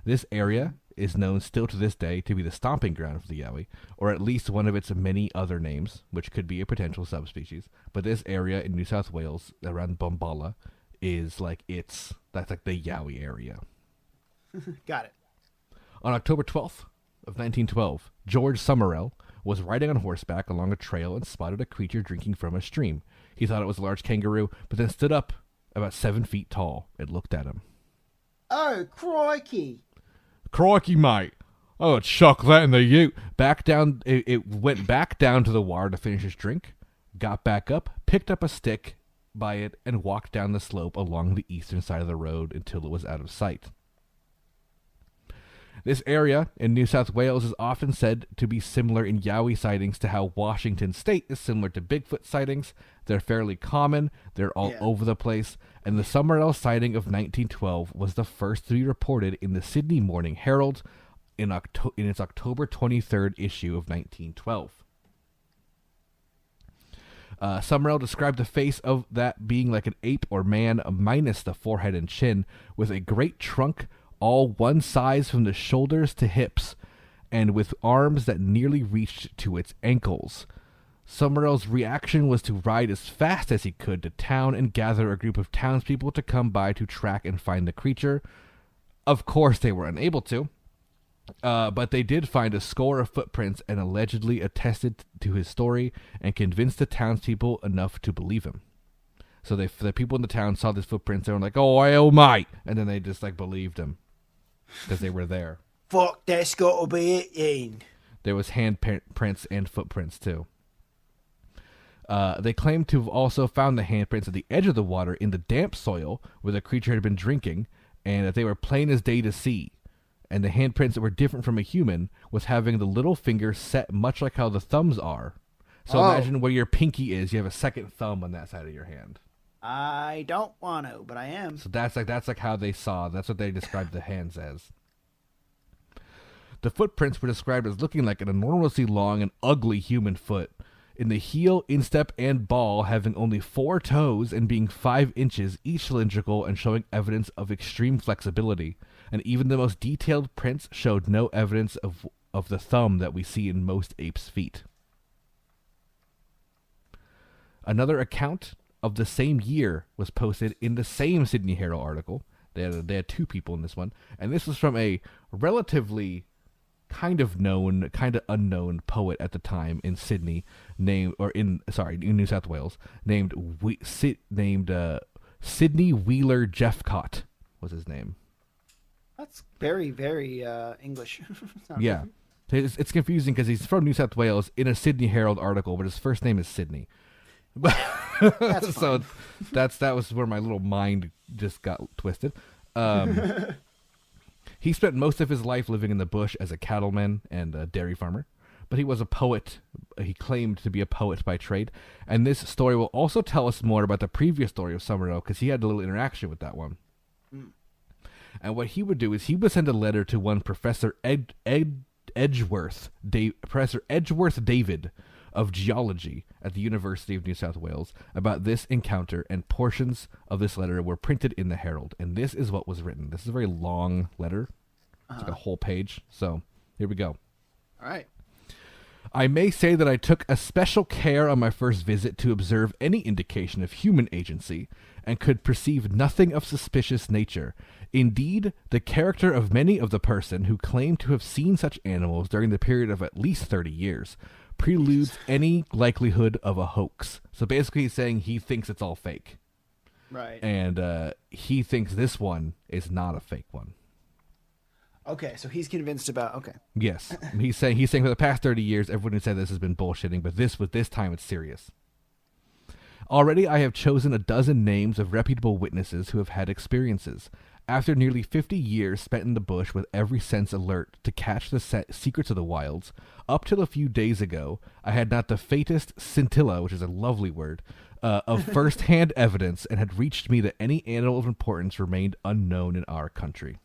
This area is known still to this day to be the stomping ground for the Yowie, or at least one of its many other names, which could be a potential subspecies. But this area in New South Wales around Bombala is like that's like the Yowie area. Got it. On October 12th of 1912, George Summerell was riding on horseback along a trail and spotted a creature drinking from a stream. He thought it was a large kangaroo, but then stood up about 7 feet tall. It looked at him. Oh, crikey. Crikey, mate. Oh, chuck that in the ute. Back down. It went back down to the water to finish its drink, got back up, picked up a stick by it, and walked down the slope along the eastern side of the road until it was out of sight. This area in New South Wales is often said to be similar in Yowie sightings to how Washington State is similar to Bigfoot sightings. They're fairly common. They're all over the place. And the Summerall sighting of 1912 was the first to be reported in the Sydney Morning Herald in its October 23rd issue of 1912. Summerall described the face of that being like an ape or man minus the forehead and chin, with a great trunk, all one size from the shoulders to hips, and with arms that nearly reached to its ankles. Summerall's reaction was to ride as fast as he could to town and gather a group of townspeople to come by to track and find the creature. Of course, they were unable to, but they did find a score of footprints and allegedly attested to his story and convinced the townspeople enough to believe him. So the people in the town saw these footprints, they were like, "Oh, hell, mate," and then they just believed him because they were there. Fuck, that's got to be it, Ian. There was handprints and footprints too. They claimed to have also found the handprints at the edge of the water in the damp soil where the creature had been drinking, and that they were plain as day to see. And the handprints that were different from a human was having the little finger set much like how the thumbs are. So imagine where your pinky is, you have a second thumb on that side of your hand. I don't want to, but I am. So that's how they saw. That's what they described the hands as. The footprints were described as looking like an enormously long and ugly human foot, in the heel, instep, and ball having only 4 toes and being 5 inches, each cylindrical and showing evidence of extreme flexibility. And even the most detailed prints showed no evidence of the thumb that we see in most apes' feet. Another account of the same year was posted in the same Sydney Herald article. They had 2 people in this one, and this was from a relatively kind of unknown poet at the time in Sydney, in New South Wales, named Sidney Wheeler Jeffcott was his name. That's very, very English. Yeah, it's confusing because he's from New South Wales in a Sydney Herald article, but his first name is Sydney. That's so that was where my little mind just got twisted. He spent most of his life living in the bush as a cattleman and a dairy farmer, but he was a poet. He claimed to be a poet by trade, and this story will also tell us more about the previous story of Summerall because he had a little interaction with that one. And what he would do is he would send a letter to one Professor Edgeworth David of geology at the University of New South Wales about this encounter, and portions of this letter were printed in the Herald. And this is what was written. This is a very long letter. It's like a whole page. So here we go. All right. I may say that I took a special care on my first visit to observe any indication of human agency, and could perceive nothing of suspicious nature. Indeed, the character of many of the person who claim to have seen such animals during the period of at least 30 years preludes any likelihood of a hoax. So basically he's saying he thinks it's all fake. Right. And he thinks this one is not a fake one. Okay, so he's convinced about... Okay. Yes. He's saying for the past 30 years, everyone who said this has been bullshitting, but this time it's serious. Already I have chosen a dozen names of reputable witnesses who have had experiences. After nearly 50 years spent in the bush with every sense alert to catch the secrets of the wilds, up till a few days ago, I had not the faintest scintilla, which is a lovely word, of first-hand evidence, and had reached me that any animal of importance remained unknown in our country.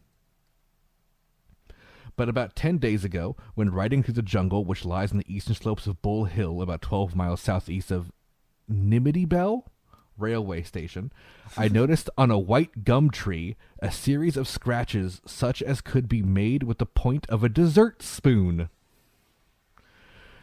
But about 10 days ago, when riding through the jungle which lies on the eastern slopes of Bull Hill, about 12 miles southeast of Nimity Bell railway station, I noticed on a white gum tree a series of scratches such as could be made with the point of a dessert spoon.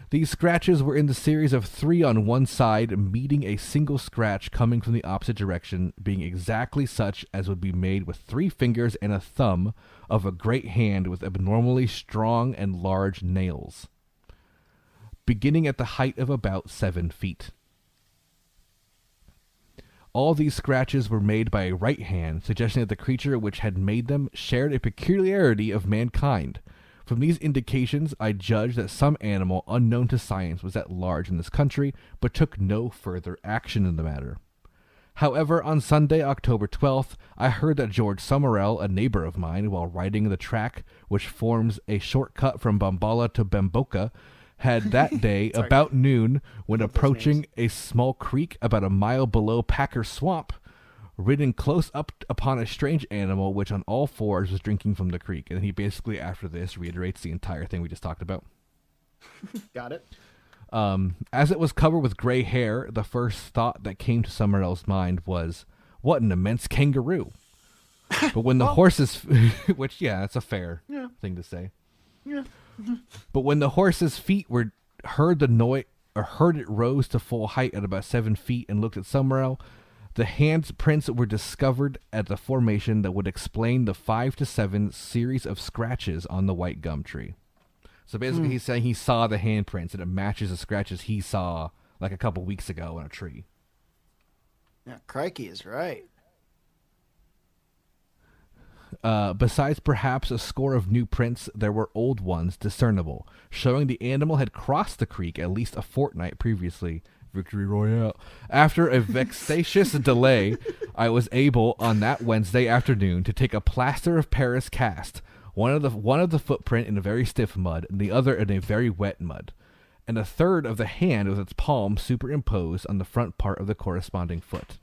These scratches were in the series of 3 on one side, meeting a single scratch coming from the opposite direction, being exactly such as would be made with 3 fingers and a thumb of a great hand with abnormally strong and large nails. beginning at the height of about 7 feet. All these scratches were made by a right hand, suggesting that the creature which had made them shared a peculiarity of mankind. From these indications, I judged that some animal unknown to science was at large in this country, but took no further action in the matter. However, on Sunday, October 12th, I heard that George Summerell, a neighbor of mine, while riding the track which forms a shortcut from Bombala to Bamboka, had that day, about noon, when approaching a small creek about a mile below Packer Swamp, ridden close up upon a strange animal which on all fours was drinking from the creek. And he basically, after this, reiterates the entire thing we just talked about. Got it. As it was covered with gray hair, the first thought that came to Summerell's mind was, what an immense kangaroo. But when the horses, which, yeah, that's a fair thing to say. Yeah. But when the horse's feet were heard it rose to full height at about 7 feet and looked at Summerell, the handprints were discovered at the formation that would explain the 5 to 7 series of scratches on the white gum tree. So basically, he's saying he saw the handprints, and it matches the scratches he saw like a couple weeks ago on a tree. Yeah, crikey is right. Besides perhaps a score of new prints, there were old ones discernible, showing the animal had crossed the creek at least a fortnight previously. Victory Royale. After a vexatious delay, I was able, on that Wednesday afternoon, to take a plaster of Paris cast, one of the footprint in a very stiff mud, and the other in a very wet mud, and a third of the hand with its palm superimposed on the front part of the corresponding foot.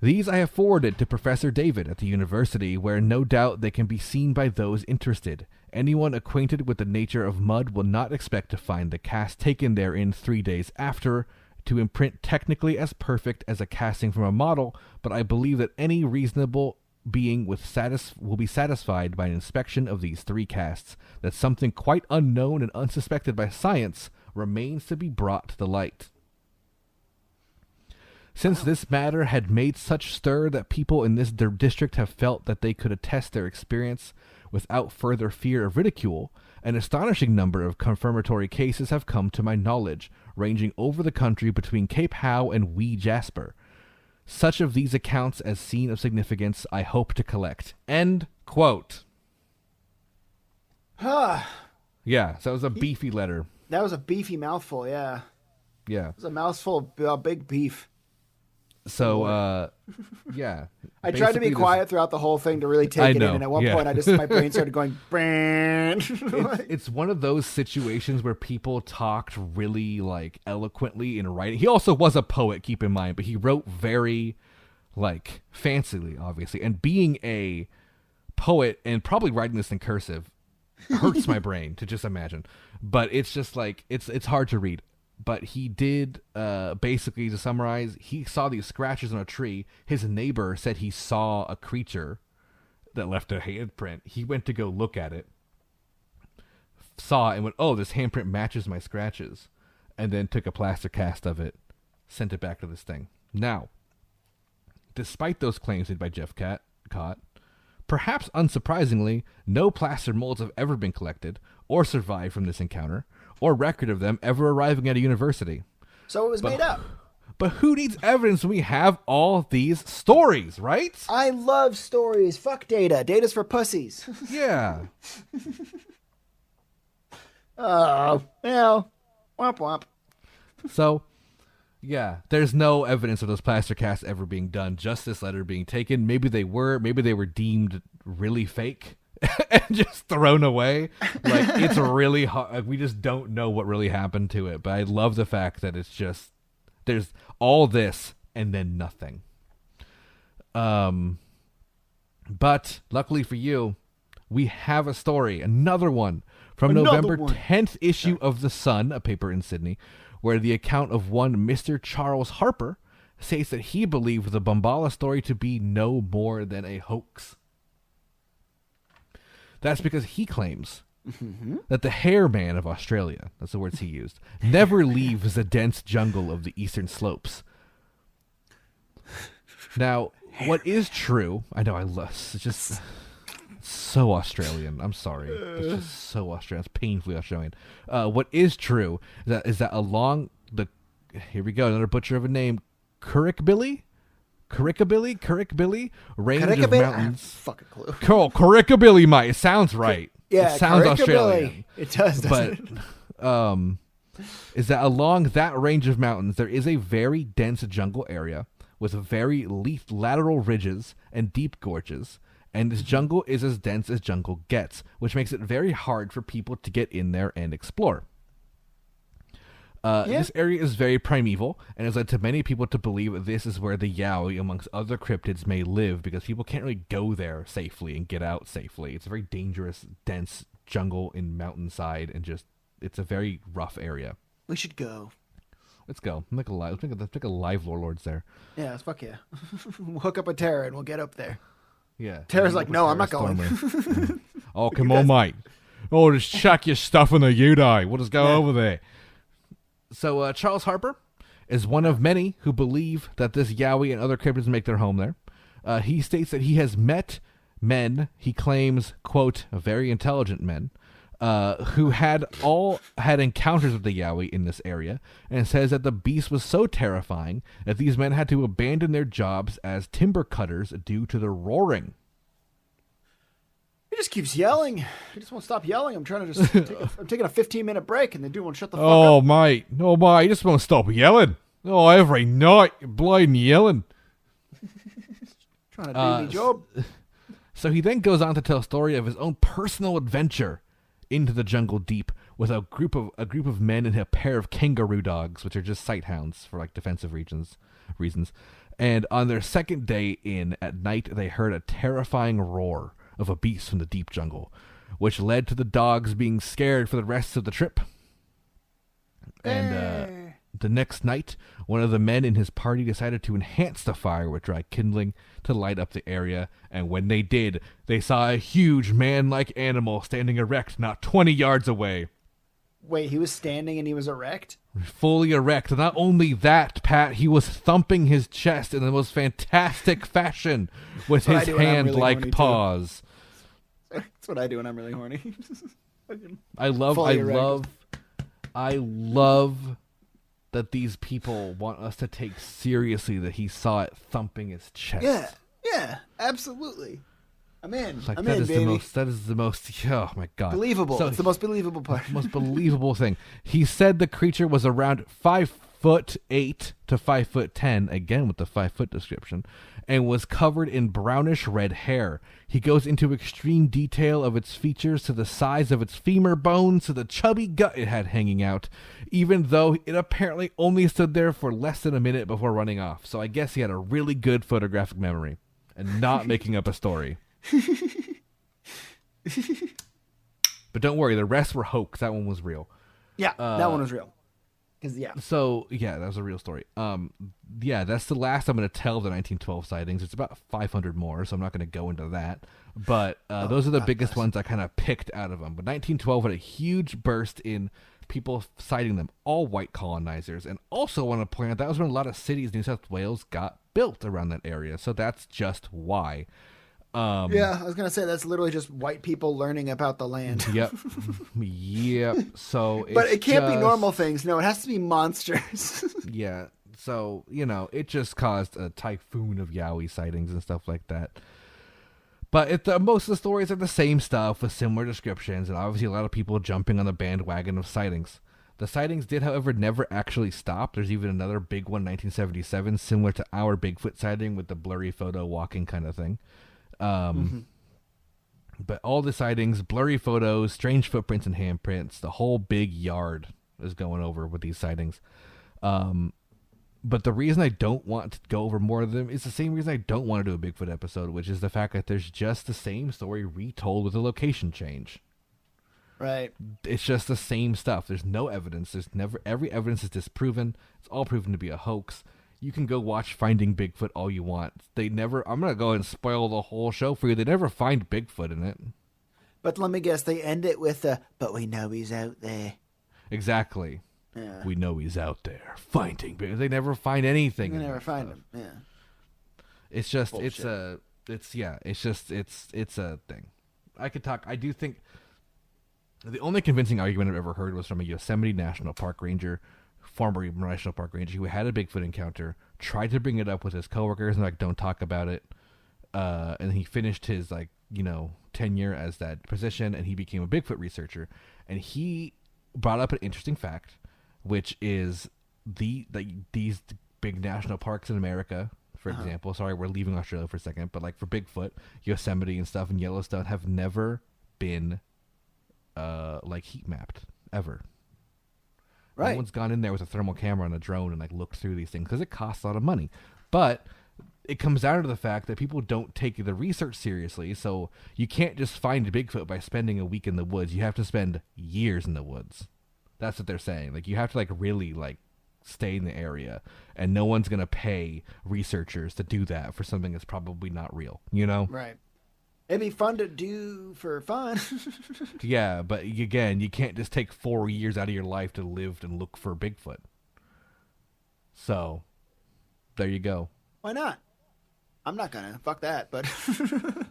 These I have forwarded to Professor David at the university, where no doubt they can be seen by those interested. Anyone acquainted with the nature of mud will not expect to find the cast taken therein 3 days after, to imprint technically as perfect as a casting from a model, but I believe that any reasonable being will be satisfied by an inspection of these 3 casts, that something quite unknown and unsuspected by science remains to be brought to the light. Since this matter had made such stir that people in this district have felt that they could attest their experience without further fear of ridicule, an astonishing number of confirmatory cases have come to my knowledge, ranging over the country between Cape Howe and Wee Jasper. Such of these accounts as seen of significance I hope to collect. End quote. Yeah, so that was a beefy letter. That was a beefy mouthful, yeah. Yeah. It was a mouthful of big beef. So, yeah. I tried to be quiet throughout the whole thing to really take it in, and at one point my brain started going, it's one of those situations where people talked really, like, eloquently in writing. He also was a poet, keep in mind, but he wrote very, like, fancily, obviously. And being a poet and probably writing this in cursive hurts my brain to just imagine. But it's just, like, it's hard to read. But he did, basically, to summarize, he saw these scratches on a tree. His neighbor said he saw a creature that left a handprint. He went to go look at it, saw it, and went, oh, this handprint matches my scratches, and then took a plaster cast of it, sent it back to this thing. Now, despite those claims made by Jeff Cott, perhaps unsurprisingly, no plaster molds have ever been collected or survived from this encounter, or record of them ever arriving at a university. So it was made up. But who needs evidence when we have all these stories, right? I love stories. Fuck data. Data's for pussies. Yeah. Oh, well, womp womp. So, yeah, there's no evidence of those plaster casts ever being done, just this letter being taken. Maybe they were deemed really fake and just thrown away. Like, it's really hard. We just don't know what really happened to it. But I love the fact that it's just, there's all this and then nothing. But luckily for you, we have a story, another one from November 10th issue of The Sun, a paper in Sydney, where the account of one Mr. Charles Harper states that he believed the Bombala story to be no more than a hoax. That's because he claims that the hair man of Australia, that's the words he used, never leaves the dense jungle of the eastern slopes. Now, what is true, I know I love, it's just so Australian. I'm sorry. It's just so Australian. It's painfully Australian. What is true is that along the, here we go, another butcher of a name, Currickbilly range of mountains. Fucking clue. Cool, Currickbilly, mate. It sounds right. Yeah, it sounds Australian. It does, doesn't it? Is that along that range of mountains there is a very dense jungle area with very lateral ridges and deep gorges, and this jungle is as dense as jungle gets, which makes it very hard for people to get in there and explore. This area is very primeval and has led to many people to believe this is where the Yowie, amongst other cryptids, may live, because people can't really go there safely and get out safely. It's a very dangerous, dense jungle in mountainside, and just, it's a very rough area. We should go. Let's go. Let's make a live Warlords there. Yeah, let's fuck yeah. We'll hook up with Tara and we'll get up there. Yeah. Tara's like, no, I'm not going. Oh, come on, mate. Oh, just chuck your stuff in the Udai. We'll just go over there. So Charles Harper is one of many who believe that this Yowie and other cryptids make their home there. He states that he has met men, he claims, quote, very intelligent men, who had encounters with the Yowie in this area, and says that the beast was so terrifying that these men had to abandon their jobs as timber cutters due to the roaring. He just keeps yelling. He just won't stop yelling. I'm trying to just I'm taking a 15-minute break, and the dude won't shut the fuck up. Oh, mate. No, mate. He just won't stop yelling. Oh, every night, you're blinding yelling. Trying to do me job. So he then goes on to tell a story of his own personal adventure into the jungle deep with a group of men and a pair of kangaroo dogs, which are just sight hounds for like defensive reasons. And on their second day in at night, they heard a terrifying roar of a beast from the deep jungle, which led to the dogs being scared for the rest of the trip. And the next night, one of the men in his party decided to enhance the fire with dry kindling to light up the area, and when they did, they saw a huge man-like animal standing erect not 20 yards away. Wait, he was standing and he was erect? Fully erect. And not only that, Pat, he was thumping his chest in the most fantastic fashion with his hand-like paws. That's what I do when I'm really horny. I love that these people want us to take seriously that he saw it thumping his chest. Yeah, absolutely. I'm in. Like, I'm that in, is baby. That is the most, oh my God. Believable. So, it's the most believable part. Most believable thing. He said the creature was around 5'8" to 5'10", again with the 5 foot description, and was covered in brownish red hair. He goes into extreme detail of its features, to the size of its femur bones, to the chubby gut it had hanging out, even though it apparently only stood there for less than a minute before running off. So I guess he had a really good photographic memory and not making up a story. But don't worry, the rest were hoax. That one was real. Yeah, that one was real. So, yeah, that was a real story. Yeah, that's the last I'm going to tell of the 1912 sightings. It's about 500 more, so I'm not going to go into that. But those are the biggest ones I kind of picked out of them. But 1912 had a huge burst in people citing them, all white colonizers. And also want to point out that was when a lot of cities in New South Wales got built around that area. So that's just why. Yeah, I was going to say that's literally just white people learning about the land. Yep. So, but it can't be normal things. No, it has to be monsters. Yeah. So, it just caused a typhoon of Yowie sightings and stuff like that. But most of the stories are the same stuff with similar descriptions, and obviously a lot of people jumping on the bandwagon of sightings. The sightings did, however, never actually stop. There's even another big one, 1977, similar to our Bigfoot sighting with the blurry photo walking kind of thing. But all the sightings, blurry photos, strange footprints and handprints, the whole big yard is going over with these sightings. But the reason I don't want to go over more of them is the same reason I don't want to do a Bigfoot episode, which is the fact that there's just the same story retold with a location change. Right. It's just the same stuff. There's no evidence. Every evidence is disproven. It's all proven to be a hoax. You can go watch Finding Bigfoot all you want. I'm going to go and spoil the whole show for you. They never find Bigfoot in it. But let me guess, they end it with but we know he's out there. Exactly. Yeah. We know he's out there. Finding Bigfoot. They never find anything. They never find him. Yeah. It's just, bullshit. it's a thing. I could talk. I do think the only convincing argument I've ever heard was from a Yosemite National Park ranger, former National Park ranger, who had a Bigfoot encounter, tried to bring it up with his coworkers, and like, don't talk about it. And he finished his tenure as that position, and he became a Bigfoot researcher. And he brought up an interesting fact, which is these big national parks in America, for example. Sorry, we're leaving Australia for a second, but like for Bigfoot, Yosemite and stuff, and Yellowstone have never been heat mapped ever. Right. No one's gone in there with a thermal camera and a drone and like looked through these things because it costs a lot of money. But it comes down to the fact that people don't take the research seriously. So you can't just find a Bigfoot by spending a week in the woods. You have to spend years in the woods. That's what they're saying. Like, you have to like really like stay in the area, and no one's gonna pay researchers to do that for something that's probably not real. You know? Right. It'd be fun to do for fun. Yeah, but again, you can't just take 4 years out of your life to live and look for Bigfoot. So, there you go. Why not? I'm not gonna. Fuck that. But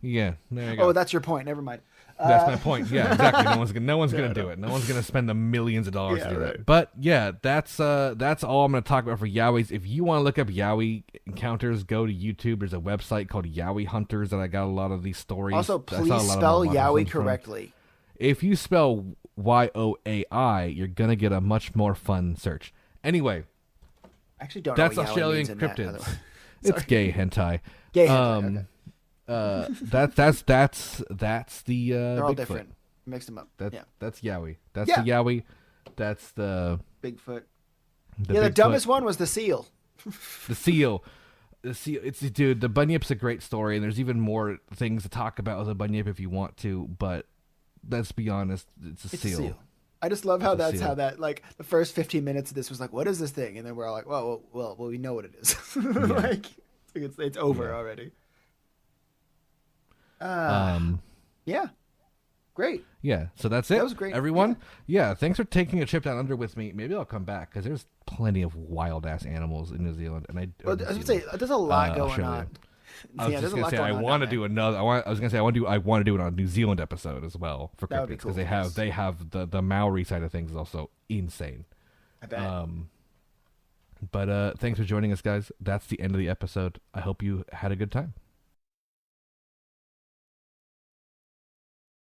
yeah, there you go. Oh, that's your point. Never mind. That's my point. Yeah, exactly. No one's gonna do it. No one's gonna spend the millions of dollars to do that. But yeah, that's all I'm gonna talk about for Yowies. If you want to look up Yowie encounters, go to YouTube. There's a website called Yowie Hunters that I got a lot of these stories. Also, please spell Yowie correctly. If you spell Yoai, you're gonna get a much more fun search. Anyway, I actually don't. That's know what Australian Cryptids. It's gay hentai. Gay hentai. Okay. That's the they're all Bigfoot. Different. Mix them up. That's Yowie. That's the Yowie. That's the Bigfoot. The Bigfoot. Dumbest one was the seal. The seal. Dude, the Bunyip's a great story, and there's even more things to talk about with the Bunyip if you want to, but let's be honest, it's a seal. I just love how like the first 15 minutes of this was like, what is this thing? And then we're all like, well, we know what it is. Like it's over already. Yeah. Great. Yeah, so that's it. That was great. Everyone, thanks for taking a trip down under with me. Maybe I'll come back because there's plenty of wild-ass animals in New Zealand. And I was say, there's a lot going on. I was just going to say, I want to do another. I want to do it on a New Zealand episode as well for Cryptids because they have the Maori side of things is also insane. I bet. But thanks for joining us, guys. That's the end of the episode. I hope you had a good time.